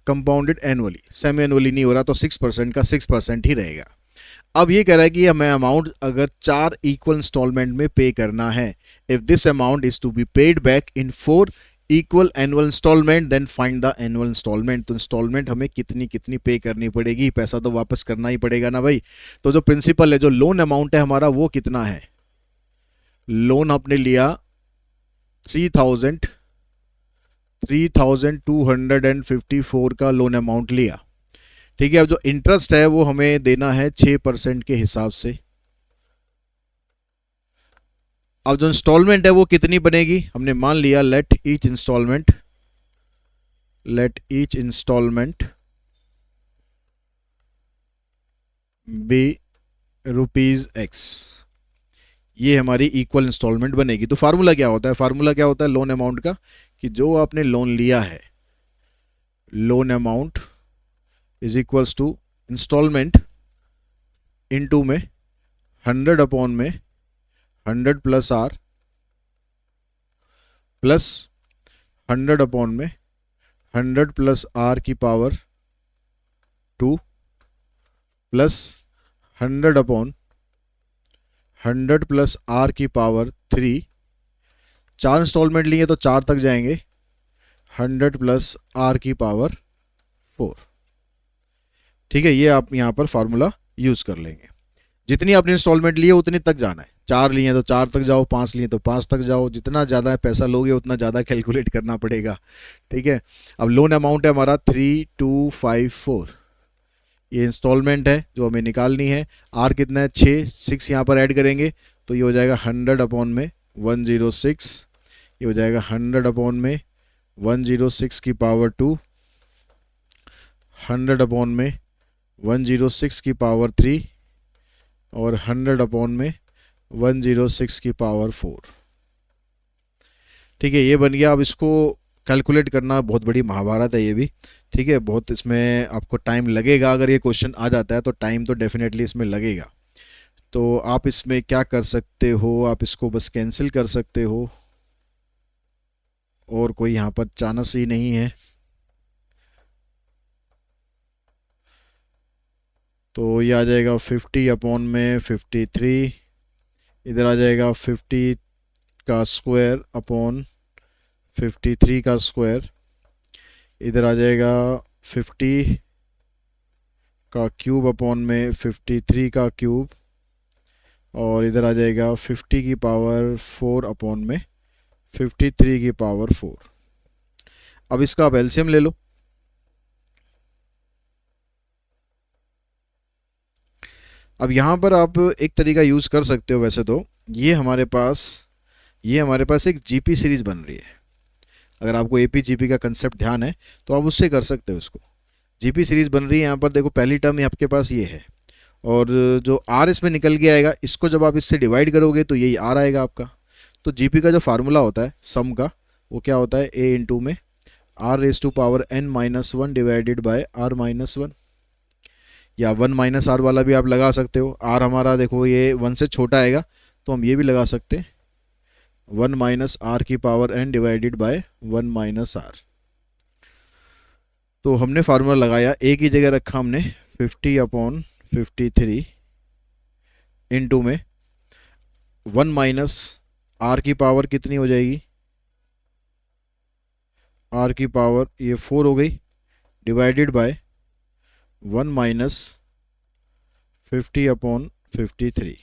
कंपाउंडेड एनुअली, सेमी एनुअली नहीं हो रहा, तो 6% का 6% ही रहेगा। अब ये कह रहा है कि हमें अमाउंट अगर 4 इक्वल इंस्टॉलमेंट में पे करना है, if this amount is to be paid back in 4 equal annual instalment then find the annual instalment. तो इंस्टॉलमेंट हमें कितनी कितनी पे करनी पड़ेगी, पैसा तो वापस करना ही पड़ेगा ना भाई। तो जो प्रिंसिपल है, जो लोन अमाउंट है हमारा, वो कितना है, लोन आपने लिया 3254 का लोन अमाउंट लिया, ठीक है। अब जो इंटरेस्ट है वो हमें देना है 6% के हिसाब से। अब जो इंस्टॉलमेंट है वो कितनी बनेगी, हमने मान लिया let each instalment be ₹X, ये हमारी इक्वल इंस्टॉलमेंट बनेगी। तो फार्मूला क्या होता है, फार्मूला क्या होता है लोन अमाउंट का, कि जो आपने लोन लिया है, loan amount is equals to instalment into में 100 अपॉन में 100 प्लस R प्लस 100 अपॉन में 100 प्लस R की power 2 plus 100 upon 100 plus R की पावर 3। 4 इंस्टॉलमेंट लिए तो 4 तक जाएंगे, 100 प्लस R की पावर 4। ठीक है, ये आप यहाँ पर फार्मूला यूज कर लेंगे। जितनी आपने इंस्टॉलमेंट लिए उतनी तक जाना है, 4 लिए तो 4 तक जाओ, 5 लिए तो 5 तक जाओ, जितना ज़्यादा पैसा लोगे उतना ज़्यादा कैलकुलेट करना पड़ेगा। ठीक है, अब लोन अमाउंट है हमारा 3254, ये इंस्टॉलमेंट है जो हमें निकालनी है। आर कितना है 6 यहाँ पर ऐड करेंगे तो ये हो जाएगा 100 अपॉन में 106, ये हो जाएगा 100 अपॉन में 106 की पावर 2, 100 अपॉन में 106 की पावर 3 और 100 अपॉन में 106 की पावर 4। ठीक है, ये बन गया। अब इसको कैलकुलेट करना बहुत बड़ी महाभारत है ये भी। ठीक है, बहुत इसमें आपको टाइम लगेगा, अगर ये क्वेश्चन आ जाता है तो टाइम तो डेफिनेटली इसमें लगेगा। तो आप इसमें क्या कर सकते हो, आप इसको बस कैंसिल कर सकते हो, और कोई यहाँ पर चांस ही नहीं है। तो ये आ जाएगा 50 अपॉन में 53, इधर आ जाएगा 50 का स्क्वायर अपॉन 53 का स्क्वायर, इधर आ जाएगा 50 का क्यूब अपॉन में 53 का क्यूब, और इधर आ जाएगा 50 की पावर 4 अपॉन में 53 की पावर 4। अब इसका आप एलसीएम ले लो। अब यहाँ पर आप एक तरीका यूज़ कर सकते हो, वैसे तो ये हमारे पास एक जीपी सीरीज़ बन रही है। अगर आपको एपी जीपी का कंसेप्ट ध्यान है तो आप उससे कर सकते हो इसको। जीपी सीरीज़ बन रही है, यहाँ पर देखो पहली टर्म आपके पास ये है, और जो आर इसमें निकल के आएगा, इसको जब आप इससे डिवाइड करोगे तो यही आर आएगा आपका। तो जीपी का जो फार्मूला होता है सम का, वो क्या होता है, ए इंटू में r⁻n−1 डिवाइडेड बाय r−1, या 1 - r वाला भी आप लगा सकते हो। r हमारा देखो ये 1 से छोटा आएगा तो हम ये भी लगा सकते हैं, 1 - r की power n divided by 1 - r। तो हमने फार्मूला लगाया, ए की जगह रखा हमने 50 अपॉन 53 इंटू में 1 - r की पावर कितनी हो जाएगी, r की पावर ये 4 हो गई, divided by 1 - 50 upon 53।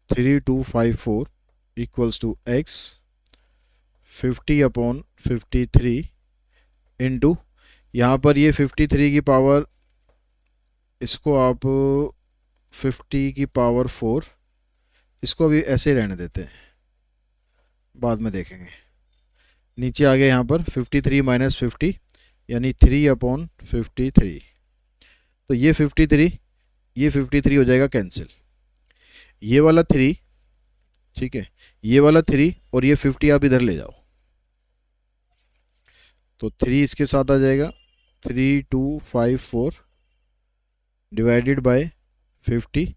3254 equals to x 50/53 into, यहाँ पर ये 53 की पावर, इसको आप 50 की पावर 4, इसको अभी ऐसे ही रहने देते हैं, बाद में देखेंगे। नीचे आ गया यहाँ पर 53 माइनस 50 यानी 3/53। तो ये 53 हो जाएगा कैंसिल, ये वाला 3, ठीक है, ये वाला 3 और ये 50 आप इधर ले जाओ, तो 3 इसके साथ आ जाएगा, 3254 divided by 50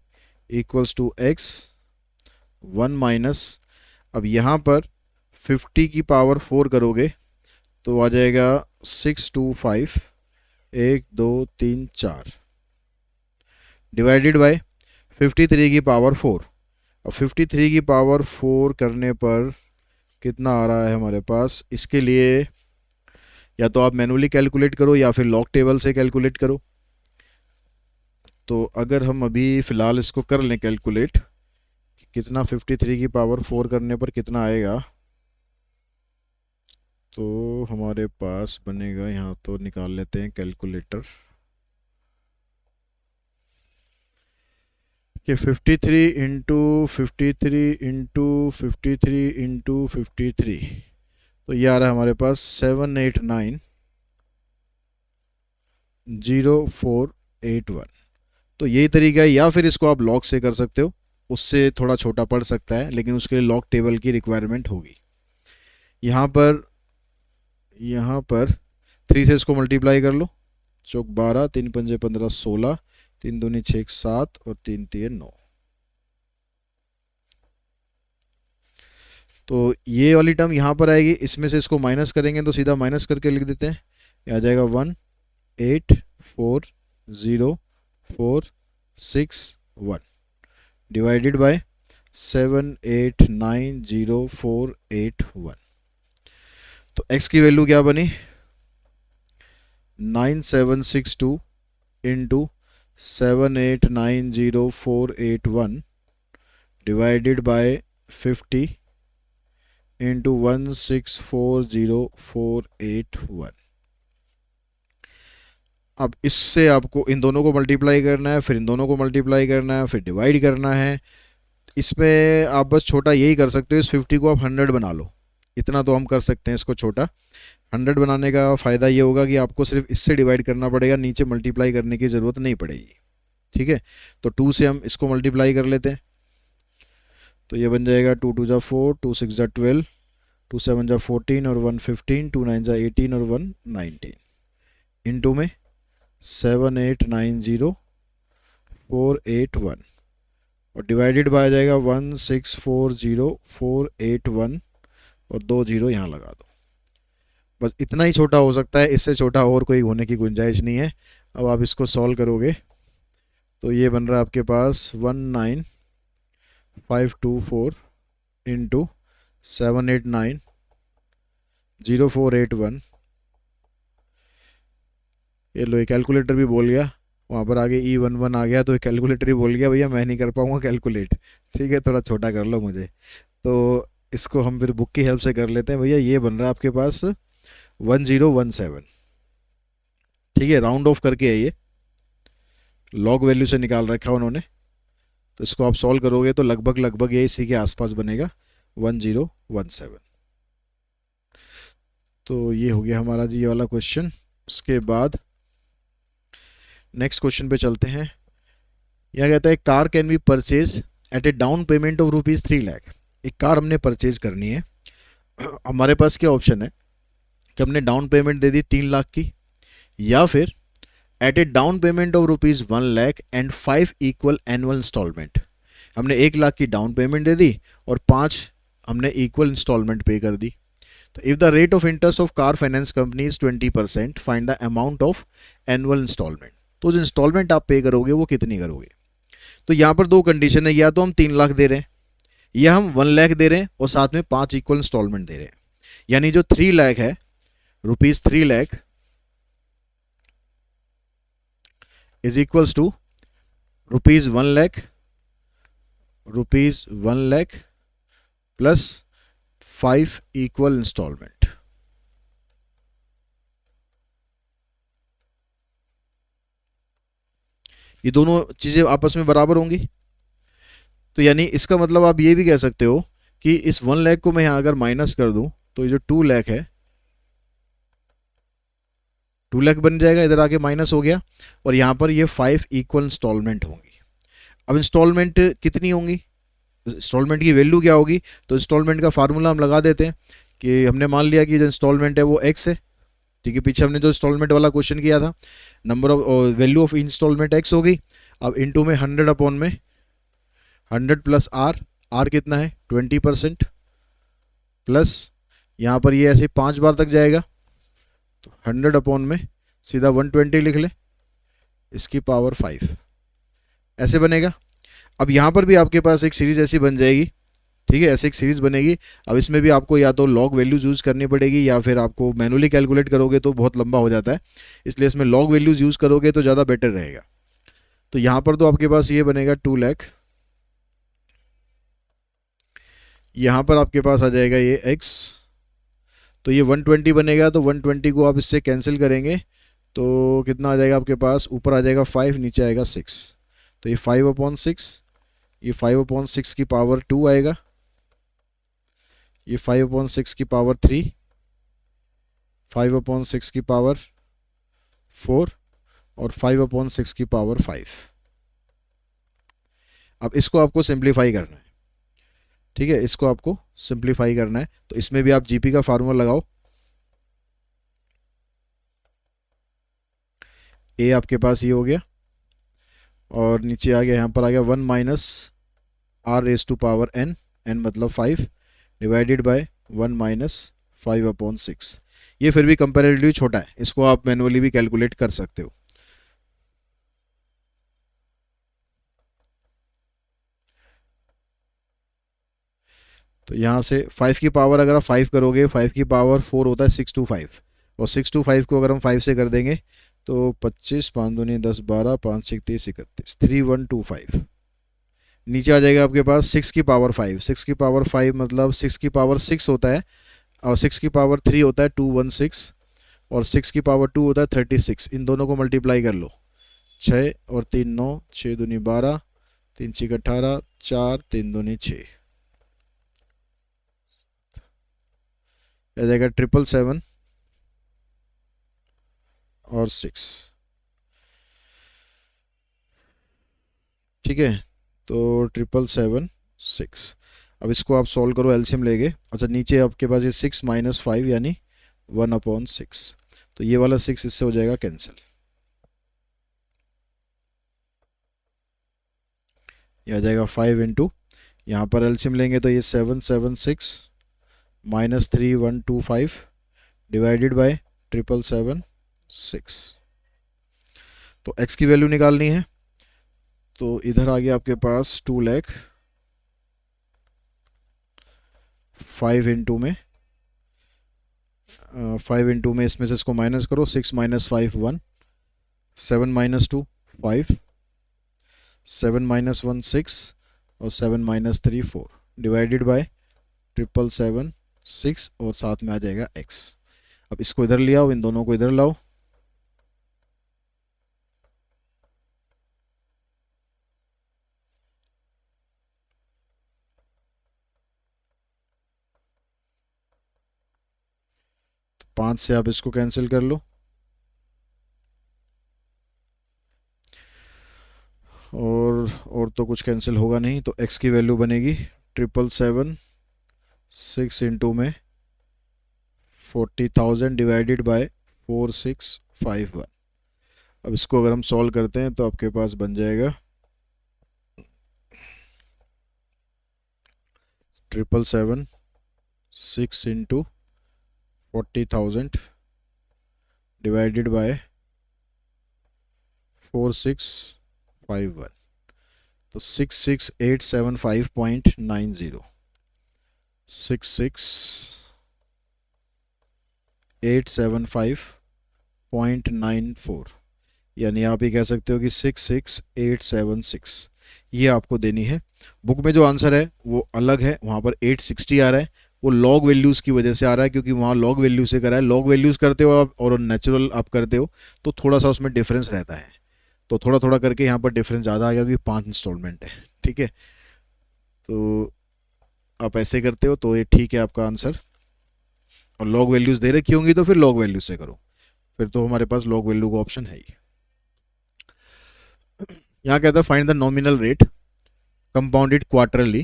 equals to x 1 minus, अब यहाँ पर 50 की पावर 4 करोगे तो आ जाएगा 625 1 2 3 4 डिवाइडेड बाय 53 की पावर 4। अब 53 की पावर 4 करने पर कितना आ रहा है हमारे पास, इसके लिए या तो आप मैनुअली कैलकुलेट करो या फिर लॉग टेबल से कैलकुलेट करो। तो अगर हम अभी फ़िलहाल इसको कर लें कैलकुलेट, कितना 53 की पावर 4 करने पर कितना आएगा, तो हमारे पास बनेगा, यहाँ तो निकाल लेते हैं कैलकुलेटर, कि 53 इंटू 53 इंटू 53 इंटू 53, तो ये आ रहा है हमारे पास 7890481। तो यही तरीका है, या फिर इसको आप लॉग से कर सकते हो, उससे थोड़ा छोटा पड़ सकता है, लेकिन उसके लिए लॉग टेबल की रिक्वायरमेंट होगी। यहाँ पर 3 से इसको मल्टीप्लाई कर लो, चौक 12, 3 पंजे 15, 16, 3 दूनी 6 7 और 3 3 9। तो ये वाली टर्म यहाँ पर आएगी, इसमें से इसको माइनस करेंगे तो सीधा माइनस करके लिख देते हैं, ये आ जाएगा 1840461 डिवाइडेड बाय 7890481। तो x की वैल्यू क्या बनी, 9762 इंटू 7890481 डिवाइडेड बाय 50 इंटू 1640481। अब इससे आपको इन दोनों को मल्टीप्लाई करना है, फिर इन दोनों को मल्टीप्लाई करना है, फिर डिवाइड करना है। इसमें आप बस छोटा यही कर सकते हो, इस 50 को आप 100 बना लो, इतना तो हम कर सकते हैं इसको छोटा। 100 बनाने का फ़ायदा ये होगा कि आपको सिर्फ इससे डिवाइड करना पड़ेगा, नीचे मल्टीप्लाई करने की ज़रूरत नहीं पड़ेगी, ठीक है। तो 2 से हम इसको मल्टीप्लाई कर लेते हैं, तो ये बन जाएगा 2 2 जा 4, 2 6 जा 12, 2 7 जा 14 और 1 15, 2 9 जा 18 और 1 19 इंटू में 7890481 और डिवाइडेड बाय जाएगा 1640481 और 2 जीरो यहाँ लगा दो। बस इतना ही छोटा हो सकता है, इससे छोटा और कोई होने की गुंजाइश नहीं है। अब आप इसको सॉल्व करोगे तो ये बन रहा है आपके पास 19524 इंटू 7890481। ये लो, ये कैलकुलेटर भी बोल गया, वहाँ पर आगे E11 आ गया, तो कैलकुलेटर ही बोल गया भैया मैं नहीं कर पाऊँगा कैलकुलेट, ठीक है, थोड़ा छोटा कर लो मुझे। तो इसको हम फिर बुक की हेल्प से कर लेते हैं। भैया ये बन रहा है आपके पास 1017, ठीक है, राउंड ऑफ करके है, ये लॉग वैल्यू से निकाल रखा है उन्होंने। तो इसको आप सॉल्व करोगे तो लगभग ये इसी के आसपास बनेगा 1017। तो ये हो गया हमारा जी ये वाला क्वेश्चन। उसके बाद नेक्स्ट क्वेश्चन पे चलते हैं। यह कहता है car can be purchase at a down payment of ₹3 lakh. एक कार हमने परचेज करनी है, हमारे पास क्या ऑप्शन है कि हमने डाउन पेमेंट दे दी 3 लाख की, या फिर at a down payment of ₹1 lakh and 5 equal annual instalment. हमने 1 लाख की डाउन पेमेंट दे दी और 5 हमने इक्वल इंस्टॉलमेंट पे कर दी। तो if the rate of interest of car finance company is 20%, find the amount of annual instalment. तो जो इंस्टॉलमेंट आप पे करोगे वो कितनी करोगे। तो यहाँ पर 2 कंडीशन है, या तो हम 3 लाख दे रहे हैं या हम 1 लाख दे रहे हैं और साथ में 5 इक्वल इंस्टॉलमेंट दे रहे हैं। यानी जो 3 लाख है, ₹3 lakh is equals to ₹1 lakh plus 5 equal instalment. ये दोनों चीजें आपस में बराबर होंगी, तो यानी इसका मतलब आप ये भी कह सकते हो कि इस 1 लाख को मैं यहां अगर माइनस कर दूं तो ये जो 2 लाख है 2 लाख बन जाएगा, इधर आके माइनस हो गया, और यहां पर ये 5 इक्वल इंस्टॉलमेंट होंगी। अब इंस्टॉलमेंट कितनी होंगी, इंस्टॉलमेंट की वैल्यू क्या होगी, तो इंस्टॉलमेंट का फार्मूला हम लगा देते हैं कि हमने मान लिया कि जो इंस्टॉलमेंट है वो एक्स है, ठीक है। पीछे हमने जो इंस्टॉलमेंट वाला क्वेश्चन किया था, number of value of instalment x हो गई। अब इनटू में 100 अपॉन में 100 प्लस आर, आर कितना है 20%, प्लस यहाँ पर ये ऐसे 5 बार तक जाएगा, तो 100 अपॉन में सीधा 120 लिख ले, इसकी पावर 5, ऐसे बनेगा। अब यहाँ पर भी आपके पास एक सीरीज ऐसी बन जाएगी, ठीक है, ऐसे एक सीरीज बनेगी। अब इसमें भी आपको या तो लॉग वैल्यूज यूज़ करनी पड़ेगी या फिर आपको मैनुअली कैलकुलेट करोगे तो बहुत लंबा हो जाता है, इसलिए इसमें लॉग वैल्यूज यूज़ करोगे तो ज़्यादा बेटर रहेगा। तो यहाँ पर तो आपके पास ये बनेगा 2 लाख, यहाँ पर आपके पास आ जाएगा ये x, तो ये 120 बनेगा, तो 120 को आप इससे कैंसिल करेंगे तो कितना आ जाएगा आपके पास, ऊपर आ जाएगा 5, नीचे आएगा 6, तो ये 5/6, ये 5/6 की पावर 2 आएगा, ये 5/6 की पावर 3, 5/6 की पावर 4 और 5/6 की पावर 5। अब इसको आपको सिंप्लीफाई करना है, ठीक है, इसको आपको सिंप्लीफाई करना है, तो इसमें भी आप जीपी का फार्मूला लगाओ। ए आपके पास ये हो गया, और नीचे आ गया, यहाँ पर आ गया 1 minus r raise to power n, n मतलब 5 डिवाइडेड बाय 1 माइनस 5/6। ये फिर भी कंपेरेटिवली छोटा है, इसको आप मैनुअली भी कैलकुलेट कर सकते हो। तो यहाँ से 5 की पावर अगर आप 5 करोगे, 5 की पावर 4 होता है 625, और 625 को अगर हम 5 से कर देंगे तो 25, 5 दूनी 10, 12, 5 6 30 31, 3125। नीचे आ जाएगा आपके पास 6 की पावर 5, 6 की पावर 5 मतलब 6 की पावर 6 होता है, और 6 की पावर 3 होता है 216, और 6 की पावर 2 होता है 36। इन दोनों को मल्टीप्लाई कर लो, 6 और 3 9, 6 दूनी 12, 3 6 18, 4 3 दूनी 6, आ जाएगा 777 और 6, ठीक है, तो 777 6। अब इसको आप सॉल्व करो, एलसीएम लेके, अच्छा नीचे आपके पास ये 6 माइनस 5 यानी 1/6, तो ये वाला 6 इससे हो जाएगा कैंसिल, ये आ जाएगा 5 इंटू, यहाँ पर एलसीएम लेंगे तो ये 776 माइनस 3125 डिवाइडेड बाय 777 6। तो x की वैल्यू निकालनी है, तो इधर आ गया आपके पास 2 लाख, 5 इंटू में 5 इंटू में इसमें से इसको माइनस करो, 6 माइनस 5 1, 7 माइनस 2 5, 7 माइनस 1 6, और 7 माइनस 3 4 डिवाइडेड बाय 777 6, और साथ में आ जाएगा x। अब इसको इधर ले आओ, इन दोनों को इधर लाओ, तो 5 से आप इसको कैंसिल कर लो, और तो कुछ कैंसिल होगा नहीं, तो x की वैल्यू बनेगी 777 6 इंटू में 40,000 डिवाइडेड बाय 4651। अब इसको अगर हम सॉल्व करते हैं तो आपके पास बन जाएगा 777 6 इंटू 40,000 डिवाइडेड बाय 4651, तो 66875.90, 66875.94, यानी आप ये कह सकते हो कि 66876 ये आपको देनी है। बुक में जो आंसर है वो अलग है, वहाँ पर 860 आ रहा है, वो लॉग वैल्यूज़ की वजह से आ रहा है, क्योंकि वहाँ लॉग वैल्यू से करा है। लॉग वैल्यूज़ करते हो आप और नेचुरल आप करते हो तो थोड़ा सा उसमें डिफरेंस रहता है। तो थोड़ा थोड़ा करके यहाँ पर डिफरेंस ज़्यादा आ गया, क्योंकि 5 इंस्टॉलमेंट है। ठीक है, तो आप ऐसे करते हो तो ये ठीक है आपका आंसर। और लॉग वैल्यूज़ दे रखी होंगी तो फिर लॉग वैल्यू से करो, फिर तो हमारे पास लॉग वैल्यू का ऑप्शन है ही। यहाँ कहता है find the nominal rate compounded quarterly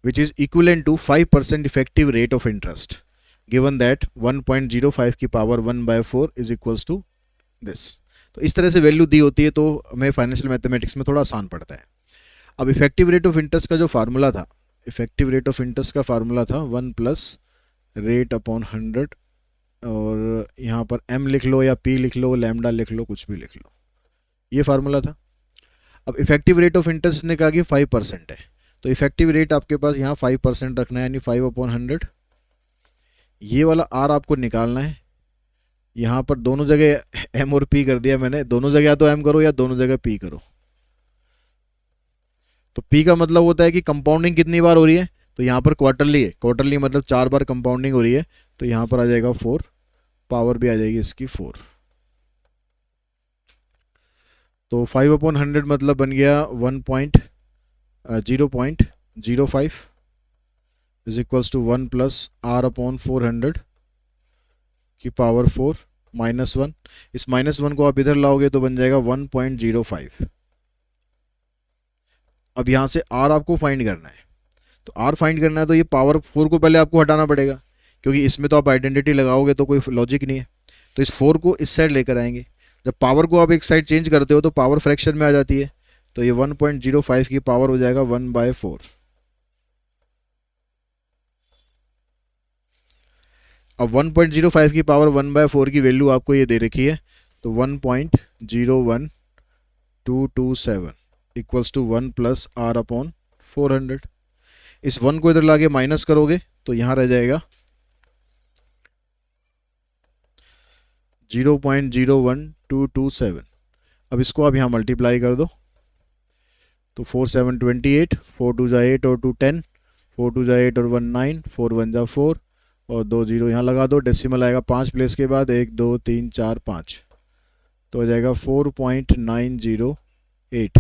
which is equivalent to 5% effective rate of interest given that 1.05 की power 1/4 is equals to this। तो इस तरह से वैल्यू दी होती है तो हमें फाइनेंशियल मैथमेटिक्स में थोड़ा आसान पड़ता है। अब इफेक्टिव रेट ऑफ इंटरेस्ट का जो फार्मूला था, इफेक्टिव रेट ऑफ इंटरेस्ट का फार्मूला था 1 प्लस रेट अपॉन 100, और यहाँ पर m लिख लो या p लिख लो, लैम्डा लिख लो, कुछ भी लिख लो, ये फार्मूला था। अब इफेक्टिव रेट ऑफ इंटरेस्ट ने कहा कि 5% है, तो इफेक्टिव रेट आपके पास यहाँ 5% रखना है, यानी 5/100। ये वाला आर आपको निकालना है। यहाँ पर दोनों जगह एम और पी कर दिया मैंने, दोनों जगह या तो एम करो या दोनों जगह पी करो। तो पी का मतलब होता है कि कंपाउंडिंग कितनी बार हो रही है, तो यहाँ पर क्वार्टरली है, क्वार्टरली मतलब 4 बार कंपाउंडिंग हो रही है, तो यहाँ पर आ जाएगा 4, पावर भी आ जाएगी इसकी 4। तो 5/100 मतलब बन गया 0.05 is equals to 1 plus r/400 की पावर 4 -1। इस -1 को आप इधर लाओगे तो बन जाएगा 1.05। अब यहाँ से r आपको फाइंड करना है, तो r फाइंड करना है तो ये पावर 4 को पहले आपको हटाना पड़ेगा, क्योंकि इसमें तो आप आइडेंटिटी लगाओगे तो कोई लॉजिक नहीं है। तो इस 4 को इस साइड लेकर आएंगे, जब पावर को आप एक साइड चेंज करते हो तो पावर फ्रैक्शन में आ जाती है, तो ये 1.05 की पावर हो जाएगा 1/4। अब 1.05 की पावर 1/4 की वैल्यू आपको ये दे रखी है, तो 1.01227 इक्वल्स टू 1 प्लस r/400। इस 1 को इधर लाके माइनस करोगे तो यहाँ रह जाएगा 0.01227। अब इसको आप यहाँ मल्टीप्लाई कर दो, तो 4 7 28, 4 2 जा 8 और 2 10, 4 2 जा 8 और 1 9, 4 1 जा 4 और 2 0 यहाँ लगा दो, डेसिमल आएगा 5 प्लेस के बाद 1 2 3 4 5, तो हो जाएगा 4.908,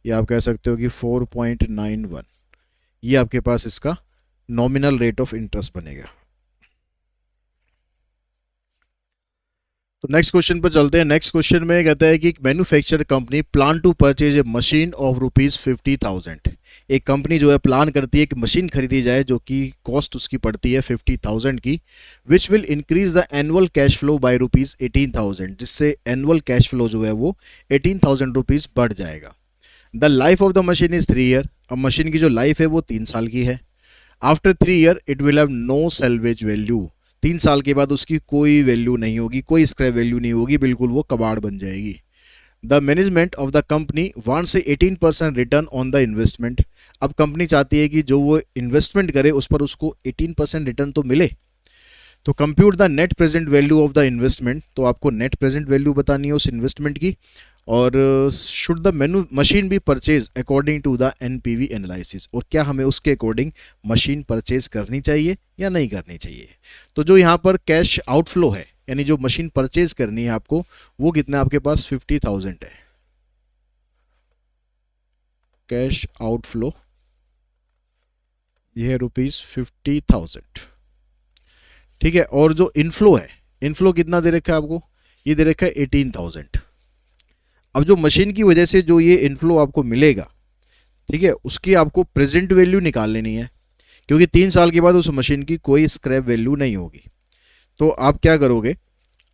या आप कह सकते हो कि 4.91। ये आपके पास इसका नॉमिनल रेट ऑफ इंटरेस्ट बनेगा। तो नेक्स्ट क्वेश्चन पर चलते हैं। नेक्स्ट क्वेश्चन में कहता है कि manufacture company plan to purchase a machine of ₹50,000। एक कंपनी जो है प्लान करती है कि मशीन खरीदी जाए जो कि कॉस्ट उसकी पड़ती है 50,000 की, which will increase the annual cash flow bye ₹18,000, जिससे एनुअल कैश फ्लो जो है वो 18,000 रुपीज़ बढ़ जाएगा। The life of the machine is 3 year. अब मशीन की जो लाइफ है वो 3 साल की है। After 3 year it will have no salvage value. 3 साल के बाद उसकी कोई वैल्यू नहीं होगी, कोई स्क्रैप वैल्यू नहीं होगी, बिल्कुल वो कबाड़ बन जाएगी। The management of the company wants 18% return on the investment. अब कंपनी चाहती है कि जो वो इन्वेस्टमेंट करे उस पर उसको 18% रिटर्न तो मिले। तो compute the net present value of the investment, तो आपको नेट प्रेजेंट वैल्यू बतानी है उस इन्वेस्टमेंट की। और should the machine be purchase according to the NPV analysis, और क्या हमें उसके अकॉर्डिंग मशीन परचेज करनी चाहिए या नहीं करनी चाहिए। तो जो यहाँ पर कैश आउटफ्लो है, यानी जो मशीन परचेज करनी है आपको, वो कितना आपके पास 50,000 है कैश आउटफ्लो, ये है ₹50,000। ठीक है, और जो इनफ्लो है, इनफ्लो कितना दे रखा है आपको, ये दे रखा है 18,000। अब जो मशीन की वजह से जो ये इनफ्लो आपको मिलेगा, ठीक है, उसकी आपको प्रेजेंट वैल्यू निकाल लेनी है, क्योंकि 3 साल के बाद उस मशीन की कोई स्क्रैप वैल्यू नहीं होगी। तो आप क्या करोगे,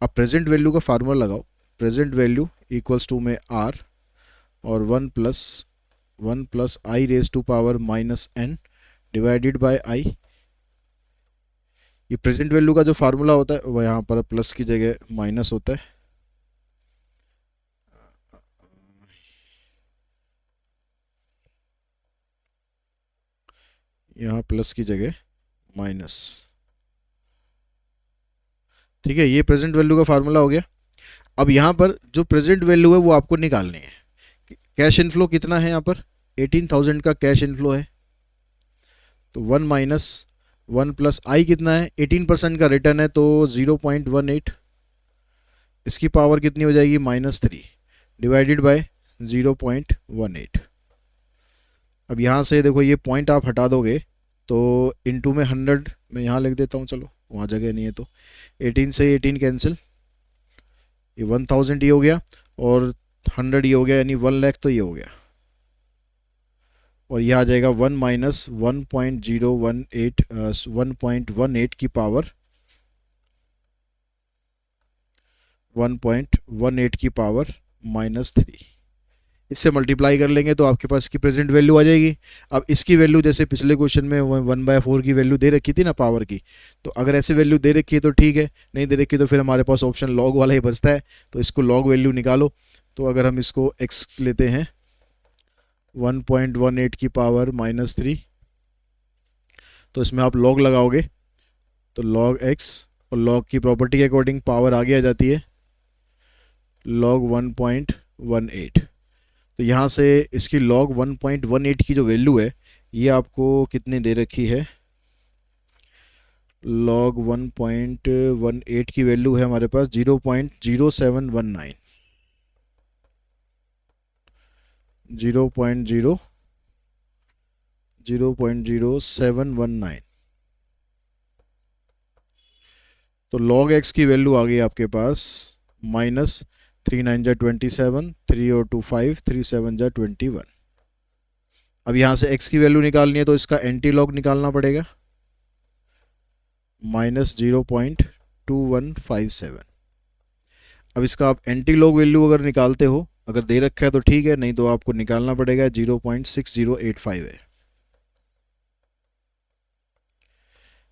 आप प्रेजेंट वैल्यू का फार्मूला लगाओ, प्रेजेंट वैल्यू इक्वल्स टू में r और 1 plus i raise to power -n divided by i। ये प्रेजेंट वैल्यू का जो फार्मूला होता है वो यहाँ पर प्लस की जगह माइनस होता है, यहाँ प्लस की जगह माइनस। ठीक है, ये प्रेजेंट वैल्यू का फार्मूला हो गया। अब यहाँ पर जो प्रेजेंट वैल्यू है वो आपको निकालनी है। कैश इनफ्लो कितना है यहाँ पर, 18,000 का कैश इनफ्लो है, तो 1 माइनस 1 प्लस आई कितना है, 18% का रिटर्न है तो 0.18, इसकी पावर कितनी हो जाएगी -3 डिवाइडेड बाय 0.18। अब यहाँ से देखो ये पॉइंट आप हटा दोगे तो इनटू में 100 मैं यहाँ लिख देता हूँ, चलो वहाँ जगह नहीं है तो 18 से 18 कैंसिल, ये 1000 ये हो गया और 100 ये हो गया, यानी 1 लाख तो ये हो गया, और यह आ जाएगा 1 माइनस 1.18 की पावर 1.18 की पावर -3। इससे मल्टीप्लाई कर लेंगे तो आपके पास की प्रेजेंट वैल्यू आ जाएगी। अब इसकी वैल्यू जैसे पिछले क्वेश्चन में 1/4 की वैल्यू दे रखी थी ना पावर की, तो अगर ऐसे वैल्यू दे रखी है तो ठीक है, नहीं दे रखी तो फिर हमारे पास ऑप्शन लॉग वाला ही बचता है, तो इसको लॉग वैल्यू निकालो। तो अगर हम इसको x लेते हैं 1.18 की पावर -3, तो इसमें आप log लगाओगे तो log x, और log की प्रॉपर्टी के अकॉर्डिंग पावर आगे आ जाती है log 1.18। तो यहाँ से इसकी log 1.18 की जो वैल्यू है ये आपको कितनी दे रखी है, log 1.18 की वैल्यू है हमारे पास 0.0719, 0.0719। तो log x की वैल्यू आ गई आपके पास -3 9 जा 27, 3 और 2 5, 3 7 जा 21। अब यहाँ से x की वैल्यू निकालनी है तो इसका एंटी लॉग निकालना पड़ेगा -0.2157। अब इसका आप एंटी लॉग वैल्यू अगर निकालते हो, अगर दे रखा है तो ठीक है, नहीं तो आपको निकालना पड़ेगा 0.6085 है।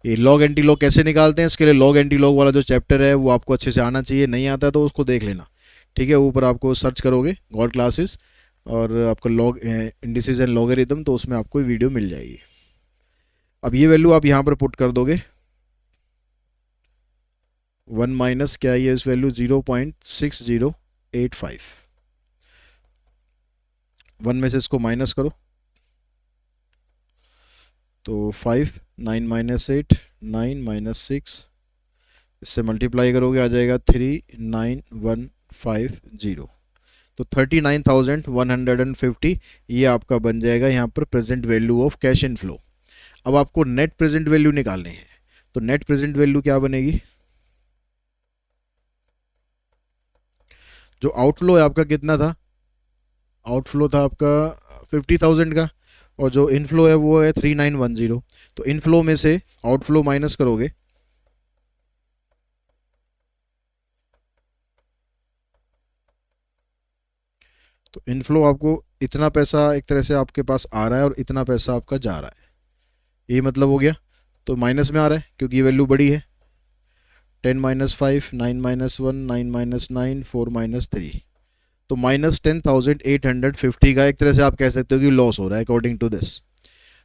ये लॉग एंटी लॉग कैसे निकालते हैं, इसके लिए लॉग एंटी लॉग वाला जो चैप्टर है वो आपको अच्छे से आना चाहिए, नहीं आता तो उसको देख लेना, ठीक है। ऊपर आपको सर्च करोगे गॉड क्लासेस और आपका लॉग इंडिसेस एंड लॉगरिथम, तो उसमें आपको वीडियो मिल जाएगी। अब ये वैल्यू आप यहाँ पर पुट कर दोगे, 1 माइनस क्या है ये इस वैल्यू 0.6085, 1 में से इसको माइनस करो तो 5, 9 माइनस 8, 9 माइनस 6, इससे मल्टीप्लाई करोगे आ जाएगा 39150, तो 39,150 ये आपका बन जाएगा यहाँ पर present value of cash in flow. अब आपको नेट प्रेजेंट वैल्यू निकालनी है, तो नेट प्रेजेंट वैल्यू क्या बनेगी, जो आउटफ्लो है आपका कितना था, आउटफ्लो था आपका 50,000 का, और जो इनफ्लो है वो है 3910। तो इनफ्लो में से आउटफ्लो माइनस करोगे तो इनफ्लो आपको इतना पैसा एक तरह से आपके पास आ रहा है और इतना पैसा आपका जा रहा है, ये मतलब हो गया। तो माइनस में आ रहा है क्योंकि ये वैल्यू बड़ी है, 10 माइनस 5, 9 माइनस 1, 9 माइनस 9, 4 माइनस 3, तो -10,850 का एक तरह से आप कह सकते हो कि लॉस हो रहा है अकॉर्डिंग टू दिस।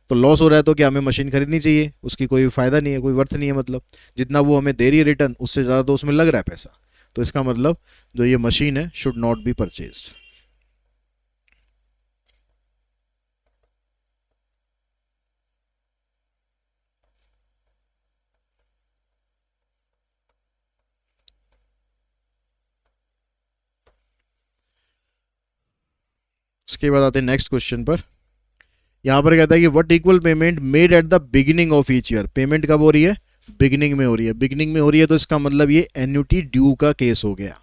तो लॉस हो रहा है तो क्या हमें मशीन खरीदनी चाहिए, उसकी कोई फ़ायदा नहीं है, कोई वर्थ नहीं है, मतलब जितना वो हमें दे रही है रिटर्न उससे ज़्यादा तो उसमें लग रहा है पैसा, तो इसका मतलब जो ये मशीन है शुड नॉट बी परचेज्ड। इसके बाद आते हैं नेक्स्ट क्वेश्चन पर। यहाँ पर कहता है कि what equal payment made at the beginning of each year, payment कब हो रही है, बिगिनिंग में हो रही है, बिगिनिंग में हो रही है तो इसका मतलब ये एन्युटी ड्यू का केस हो गया।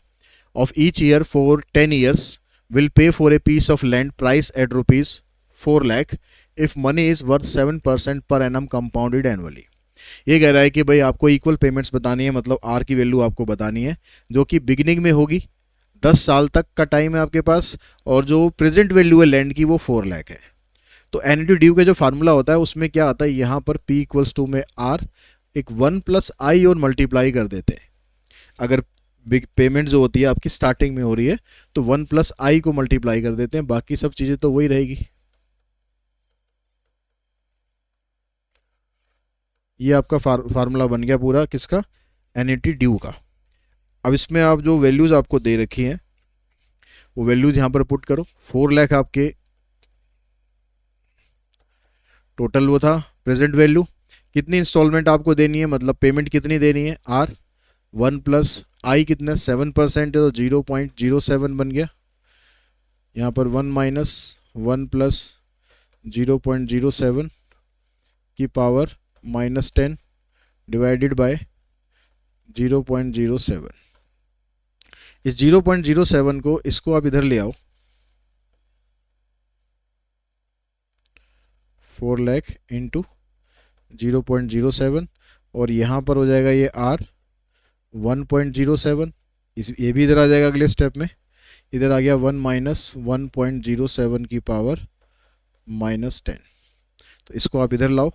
Of each year for 10 years will pay for a piece of land price at ₹4 lakh if money is worth 7% per annum compounded annually. ये कह रहा है कि भाई आपको इक्वल पेमेंट्स बतानी है, मतलब आर की वैल्यू आपको बतानी है जो कि बिगिनिंग में होगी, 10 साल तक का टाइम है आपके पास, और जो प्रेजेंट वैल्यू है लैंड की वो 4 लाख है। तो एन्युटी ड्यू का जो फार्मूला होता है उसमें क्या आता है, यहाँ पर P इक्वल्स टू में R एक 1 प्लस आई और मल्टीप्लाई कर देते हैं। अगर बिग पेमेंट जो होती है आपकी स्टार्टिंग में हो रही है तो 1 प्लस आई को मल्टीप्लाई कर देते हैं, बाकी सब चीज़ें तो वही रहेगी। ये आपका फार्मूला बन गया पूरा किसका, एन्युटी ड्यू का। अब इसमें आप जो वैल्यूज आपको दे रखी हैं वो वैल्यूज यहाँ पर पुट करो। 4 लाख आपके टोटल वो था प्रेजेंट वैल्यू, कितनी इंस्टॉलमेंट आपको देनी है, मतलब पेमेंट कितनी देनी है, आर 1 प्लस आई कितना 7% है तो 0.07 बन गया। यहाँ पर 1 माइनस 1 प्लस 0.07 की पावर -10 डिवाइडेड बाय 0.07। इस 0.07 को इसको आप इधर ले आओ, 4 लाख इंटू 0.07 और यहाँ पर हो जाएगा ये आर 1.07। इस ये भी इधर आ जाएगा अगले स्टेप में, इधर आ गया 1 माइनस 1.07 की पावर -10। तो इसको आप इधर लाओ,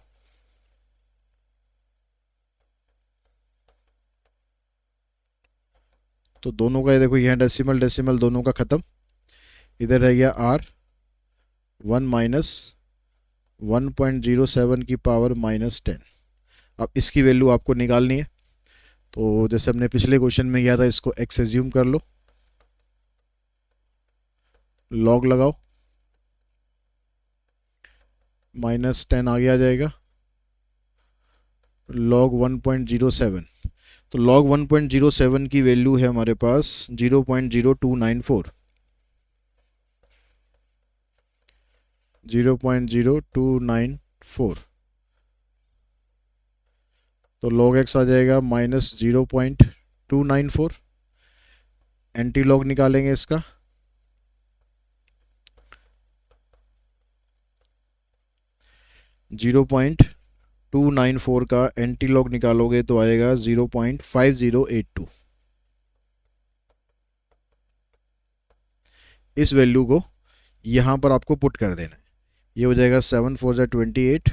तो दोनों का ये देखो यहाँ डेसिमल डेसिमल दोनों का ख़त्म, इधर रह गया आर 1 माइनस 1.07 की पावर -10। अब इसकी वैल्यू आपको निकालनी है, तो जैसे हमने पिछले क्वेश्चन में किया था, इसको एक्स एज्यूम कर लो, लॉग लगाओ, -10 आगे आ जाएगा, लॉग 1.07। तो लॉग 1.07 की वैल्यू है हमारे पास 0.0294, 0.0294। तो log x आ जाएगा -0.294। एंटी लॉग निकालेंगे इसका, जीरो पॉइंट 294 का एंटी लॉग निकालोगे तो आएगा 0.5082। इस वैल्यू को यहाँ पर आपको पुट कर देना है, ये हो जाएगा 7 4 28,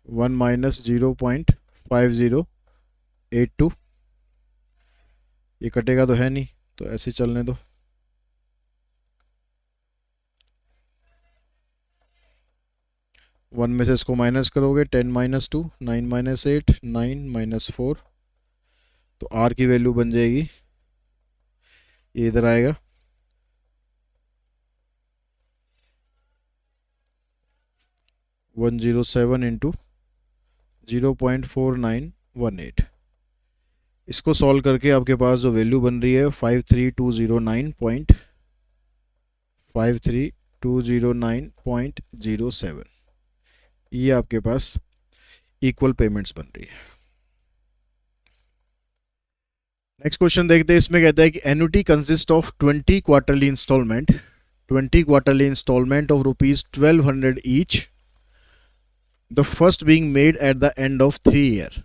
1 माइनस 0.5082। ये कटेगा तो है नहीं, तो ऐसे चलने दो। वन में से इसको माइनस करोगे, 10 माइनस 2 9 माइनस 8 9 माइनस 4, तो आर की वैल्यू बन जाएगी, ये इधर आएगा 107 इंटू 0.4918। इसको सॉल्व करके आपके पास जो वैल्यू बन रही है 53209.07, ये आपके पास इक्वल पेमेंट्स बन रही है। नेक्स्ट क्वेश्चन देखते हैं, इसमें कहता है कि annuity consist of 20 quarterly instalment, 20 quarterly instalment of ₹1200 each, the first being made at the end of 3 year.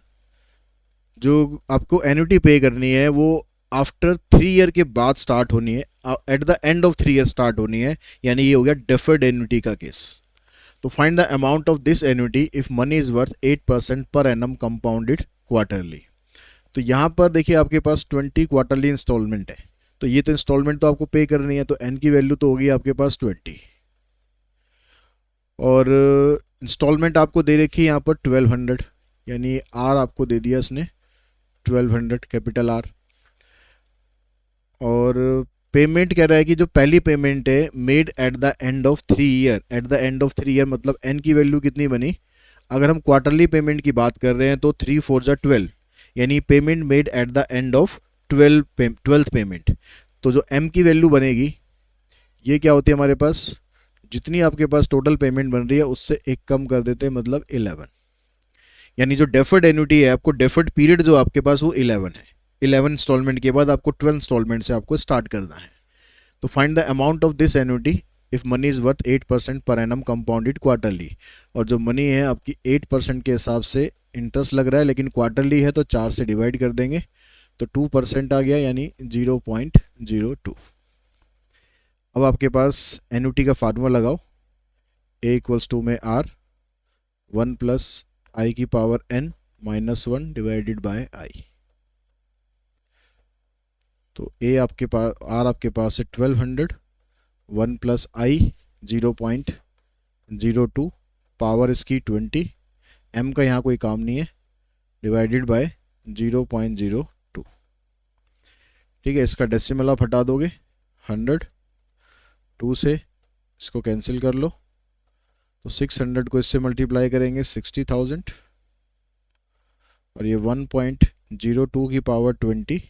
जो आपको एन्युटी पे करनी है वो आफ्टर 3 ईयर के बाद स्टार्ट होनी है, eight the end of 3 year start होनी है, यानी ये हो गया डेफर्ड एन्युटी का केस। तो find the amount of this annuity if money is worth 8% पर एनम कंपाउंडेड क्वार्टरली। तो यहाँ पर देखिए आपके पास 20 क्वार्टरली इंस्टॉलमेंट है, तो ये तो इंस्टॉलमेंट तो आपको पे करनी है, तो एन की वैल्यू तो होगी आपके पास 20, और इंस्टॉलमेंट आपको दे रखी है यहाँ पर 1200, यानी आर आपको दे दिया इसने 1200 कैपिटल आर। और पेमेंट कह रहा है कि जो पहली पेमेंट है made at the end of 3 year, eight the end of 3 year मतलब एन की वैल्यू कितनी बनी, अगर हम क्वार्टरली पेमेंट की बात कर रहे हैं तो 3 4 12, यानी payment made at the end of 12th payment. तो जो एम की वैल्यू बनेगी ये क्या होती है हमारे पास, जितनी आपके पास टोटल पेमेंट बन रही है उससे एक कम कर देते हैं, मतलब 11, यानी जो डेफर्ड एन्युटी है, आपको डेफर्ड पीरियड जो आपके पास वो 11 है। 11 इंस्टॉलमेंट के बाद आपको 12 इंस्टॉलमेंट से आपको स्टार्ट करना है। तो find the amount of this annuity if money is worth 8% पर एनम कंपाउंडेड क्वार्टरली। और जो मनी है आपकी 8% के हिसाब से इंटरेस्ट लग रहा है, लेकिन क्वार्टरली है तो 4 से डिवाइड कर देंगे, तो 2% आ गया, यानी 0.02। अब आपके पास एन्युटी का फार्मूला लगाओ, ए इक्वल्स टू में आर 1 प्लस आई की power n -1 divided by I. तो ए आपके पास, आर आपके पास है 1200, 1 प्लस आई 0.02, पावर इसकी 20, m का यहाँ कोई काम नहीं है, डिवाइडेड बाय 0.02। ठीक है, इसका डेसिमल आप हटा दोगे 100, 2 से इसको कैंसिल कर लो, तो 600 को इससे मल्टीप्लाई करेंगे 60,000, और ये 1.02 की पावर 20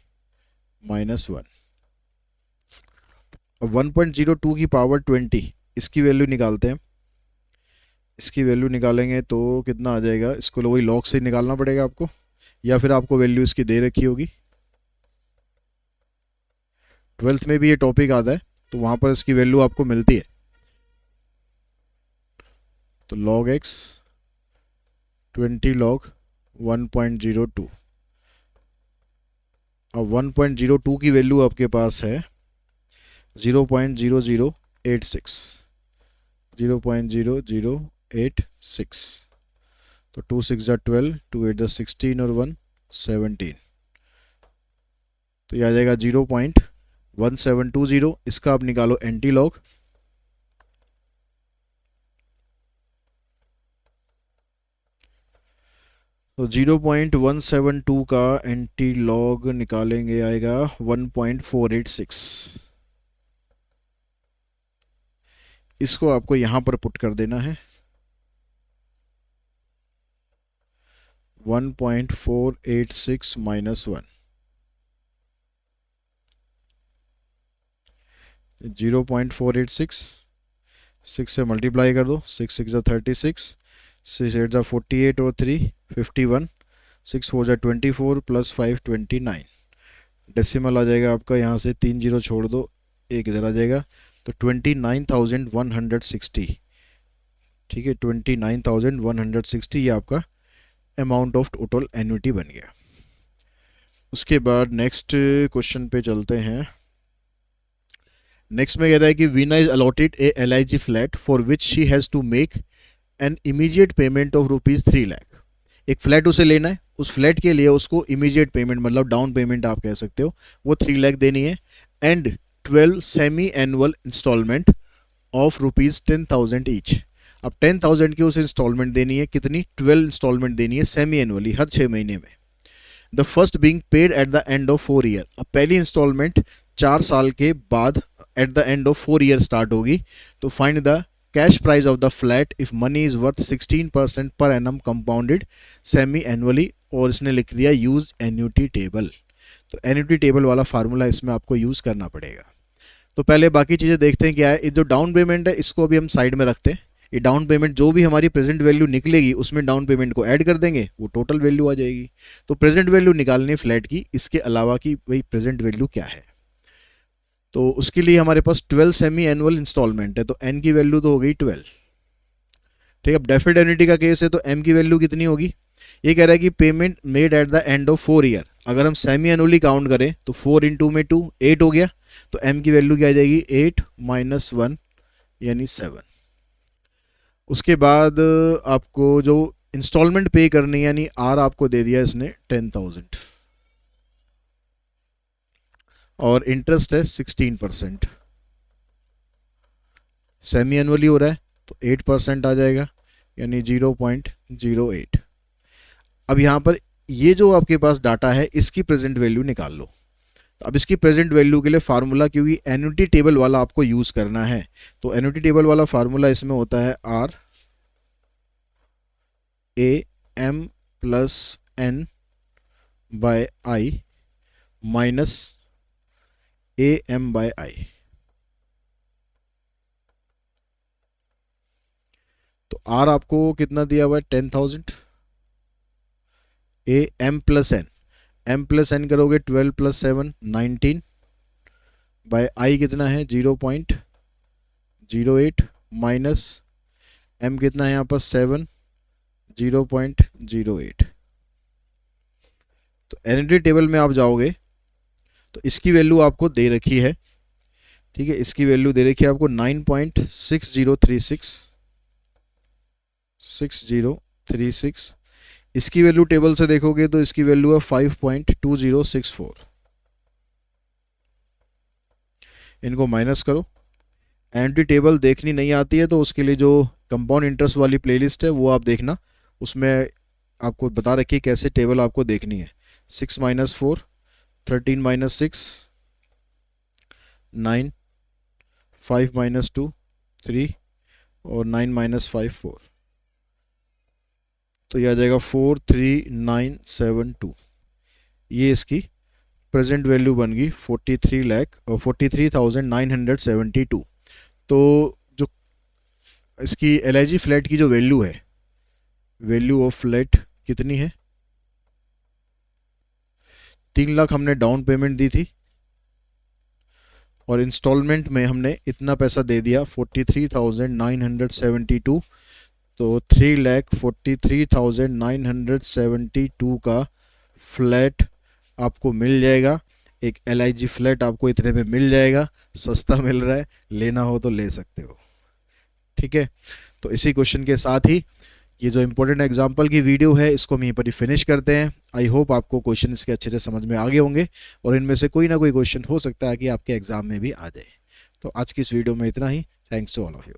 माइनस 1। और 1.02 की पावर 20 इसकी वैल्यू निकालते हैं। इसकी वैल्यू निकालेंगे तो कितना आ जाएगा, इसको वही लॉग से निकालना पड़ेगा आपको, या फिर आपको वैल्यू इसकी दे रखी होगी। 12th में भी ये टॉपिक आता है, तो वहाँ पर इसकी वैल्यू आपको मिलती है। तो log x 20 log 1.02, और 1.02 की वैल्यू आपके पास है 0.0086, 0.0086। तो 2 6 12, 2 8 16 और 1 17, तो यह आ जाएगा 0.1720। इसका आप निकालो एंटी लॉग, तो 0.172 का एंटी लॉग निकालेंगे आएगा 1.486। इसको आपको यहां पर पुट कर देना है, 1.486 माइनस 1, 0.486, 6 से मल्टीप्लाई कर दो, 6 6 36, 6 8 48 और 3 51, 6 4 24 प्लस 5 29। डेसिमल आ जाएगा आपका, यहाँ से 3 जीरो छोड़ दो, एक इधर आ जाएगा, तो 29,160। ठीक है, 29,160 ये आपका अमाउंट ऑफ टोटल एन्युटी बन गया। उसके बाद नेक्स्ट क्वेश्चन पे चलते हैं। नेक्स्ट में कह रहा है कि Veena is allotted a LIG flat for which she has to make an immediate payment of ₹3 lakh. एक फ्लैट उसे लेना है, उस फ्लैट के लिए उसको इमीडिएट पेमेंट मतलब डाउन पेमेंट आप कह सकते हो, वो 3 लाख देनी है, and 12 semi annual instalment of ₹10,000 each. अब 10,000 की उसे इंस्टॉलमेंट देनी है, कितनी, 12 इंस्टॉलमेंट देनी है सेमी एनुअली, हर 6 महीने में। The first being paid eight the end of 4 year. अब पहली इंस्टॉलमेंट 4 साल के बाद eight the end of 4 year start होगी। तो find the cash price of the flat if money is worth 16% per annum compounded semi annually, और इसने लिख दिया यूज एन्युटी टेबल। तो एन्युटी टेबल वाला फार्मूला इसमें आपको यूज करना पड़ेगा। तो पहले बाकी चीज़ें देखते हैं क्या है। ये जो डाउन पेमेंट है इसको अभी हम साइड में रखते हैं। ये डाउन पेमेंट जो भी हमारी प्रेजेंट वैल्यू निकलेगी उसमें डाउन पेमेंट को ऐड कर देंगे, वो टोटल वैल्यू आ जाएगी। तो प्रेजेंट वैल्यू निकालनी है फ्लैट की, इसके अलावा की वही प्रेजेंट वैल्यू क्या है। तो उसके लिए हमारे पास 12 सेमी एनुअल इंस्टॉलमेंट है, तो एन की वैल्यू तो हो गई 12। ठीक है, अब डेफिड एन्युटी का केस है तो एम की वैल्यू कितनी होगी। ये कह रहा है कि payment made at the end of 4 year. अगर हम सेमी एनुअली काउंट करें तो 4 इंटू में 2 8 हो गया, तो एम की वैल्यू क्या आ जाएगी 8 माइनस 1 यानी 7। उसके बाद आपको जो इंस्टॉलमेंट पे करनी है यानी आर आपको दे दिया इसने 10,000, और इंटरेस्ट है 16%। सेमी एनुअली हो रहा है तो 8% आ जाएगा यानी 0.08। अब यहाँ पर ये जो आपके पास डाटा है इसकी प्रेजेंट वैल्यू निकाल लो। अब इसकी प्रेजेंट वैल्यू के लिए फार्मूला, क्योंकि एन्युटी टेबल वाला आपको यूज करना है, तो एन्युटी टेबल वाला फार्मूला इसमें होता है R A M plus N by I minus A M by I. तो आर आपको कितना दिया हुआ है 10,000, ए एम प्लस एन करोगे 12 प्लस 7 19 बाय आई कितना है 0.08 माइनस एम कितना है यहाँ पर 7 0.08। तो एन्युटी टेबल में आप जाओगे तो इसकी वैल्यू आपको दे रखी है। ठीक है, इसकी वैल्यू दे रखी है आपको 9.6036। इसकी वैल्यू टेबल से देखोगे तो इसकी वैल्यू है 5.2064। इनको माइनस करो। एन्युटी टेबल देखनी नहीं आती है तो उसके लिए जो कंपाउंड इंटरेस्ट वाली प्लेलिस्ट है वो आप देखना, उसमें आपको बता रखी कैसे टेबल आपको देखनी है। 6 माइनस 4, 13 माइनस 6 9, 5 माइनस 2 3 और 9 माइनस 5 4, तो यह आ जाएगा 43972। ये इसकी प्रेजेंट वैल्यू बन गई 43,972। तो जो इसकी LIG फ्लैट की जो वैल्यू है, वैल्यू ऑफ फ्लैट कितनी है? 3 लाख हमने डाउन पेमेंट दी थी और इंस्टॉलमेंट में हमने इतना पैसा दे दिया 43,972। तो 3,43,972 का फ्लैट आपको मिल जाएगा। एक LIG फ्लैट आपको इतने में मिल जाएगा, सस्ता मिल रहा है, लेना हो तो ले सकते हो। ठीक है, तो इसी क्वेश्चन के साथ ही ये जो इम्पोर्टेंट एग्जाम्पल की वीडियो है इसको हम यहीं पर ही फिनिश करते हैं। आई होप आपको क्वेश्चन इसके अच्छे से समझ में आ गए होंगे और इनमें से कोई ना कोई क्वेश्चन हो सकता है कि आपके एग्जाम में भी आ जाए। तो आज की इस वीडियो में इतना ही। Thanks to all of you.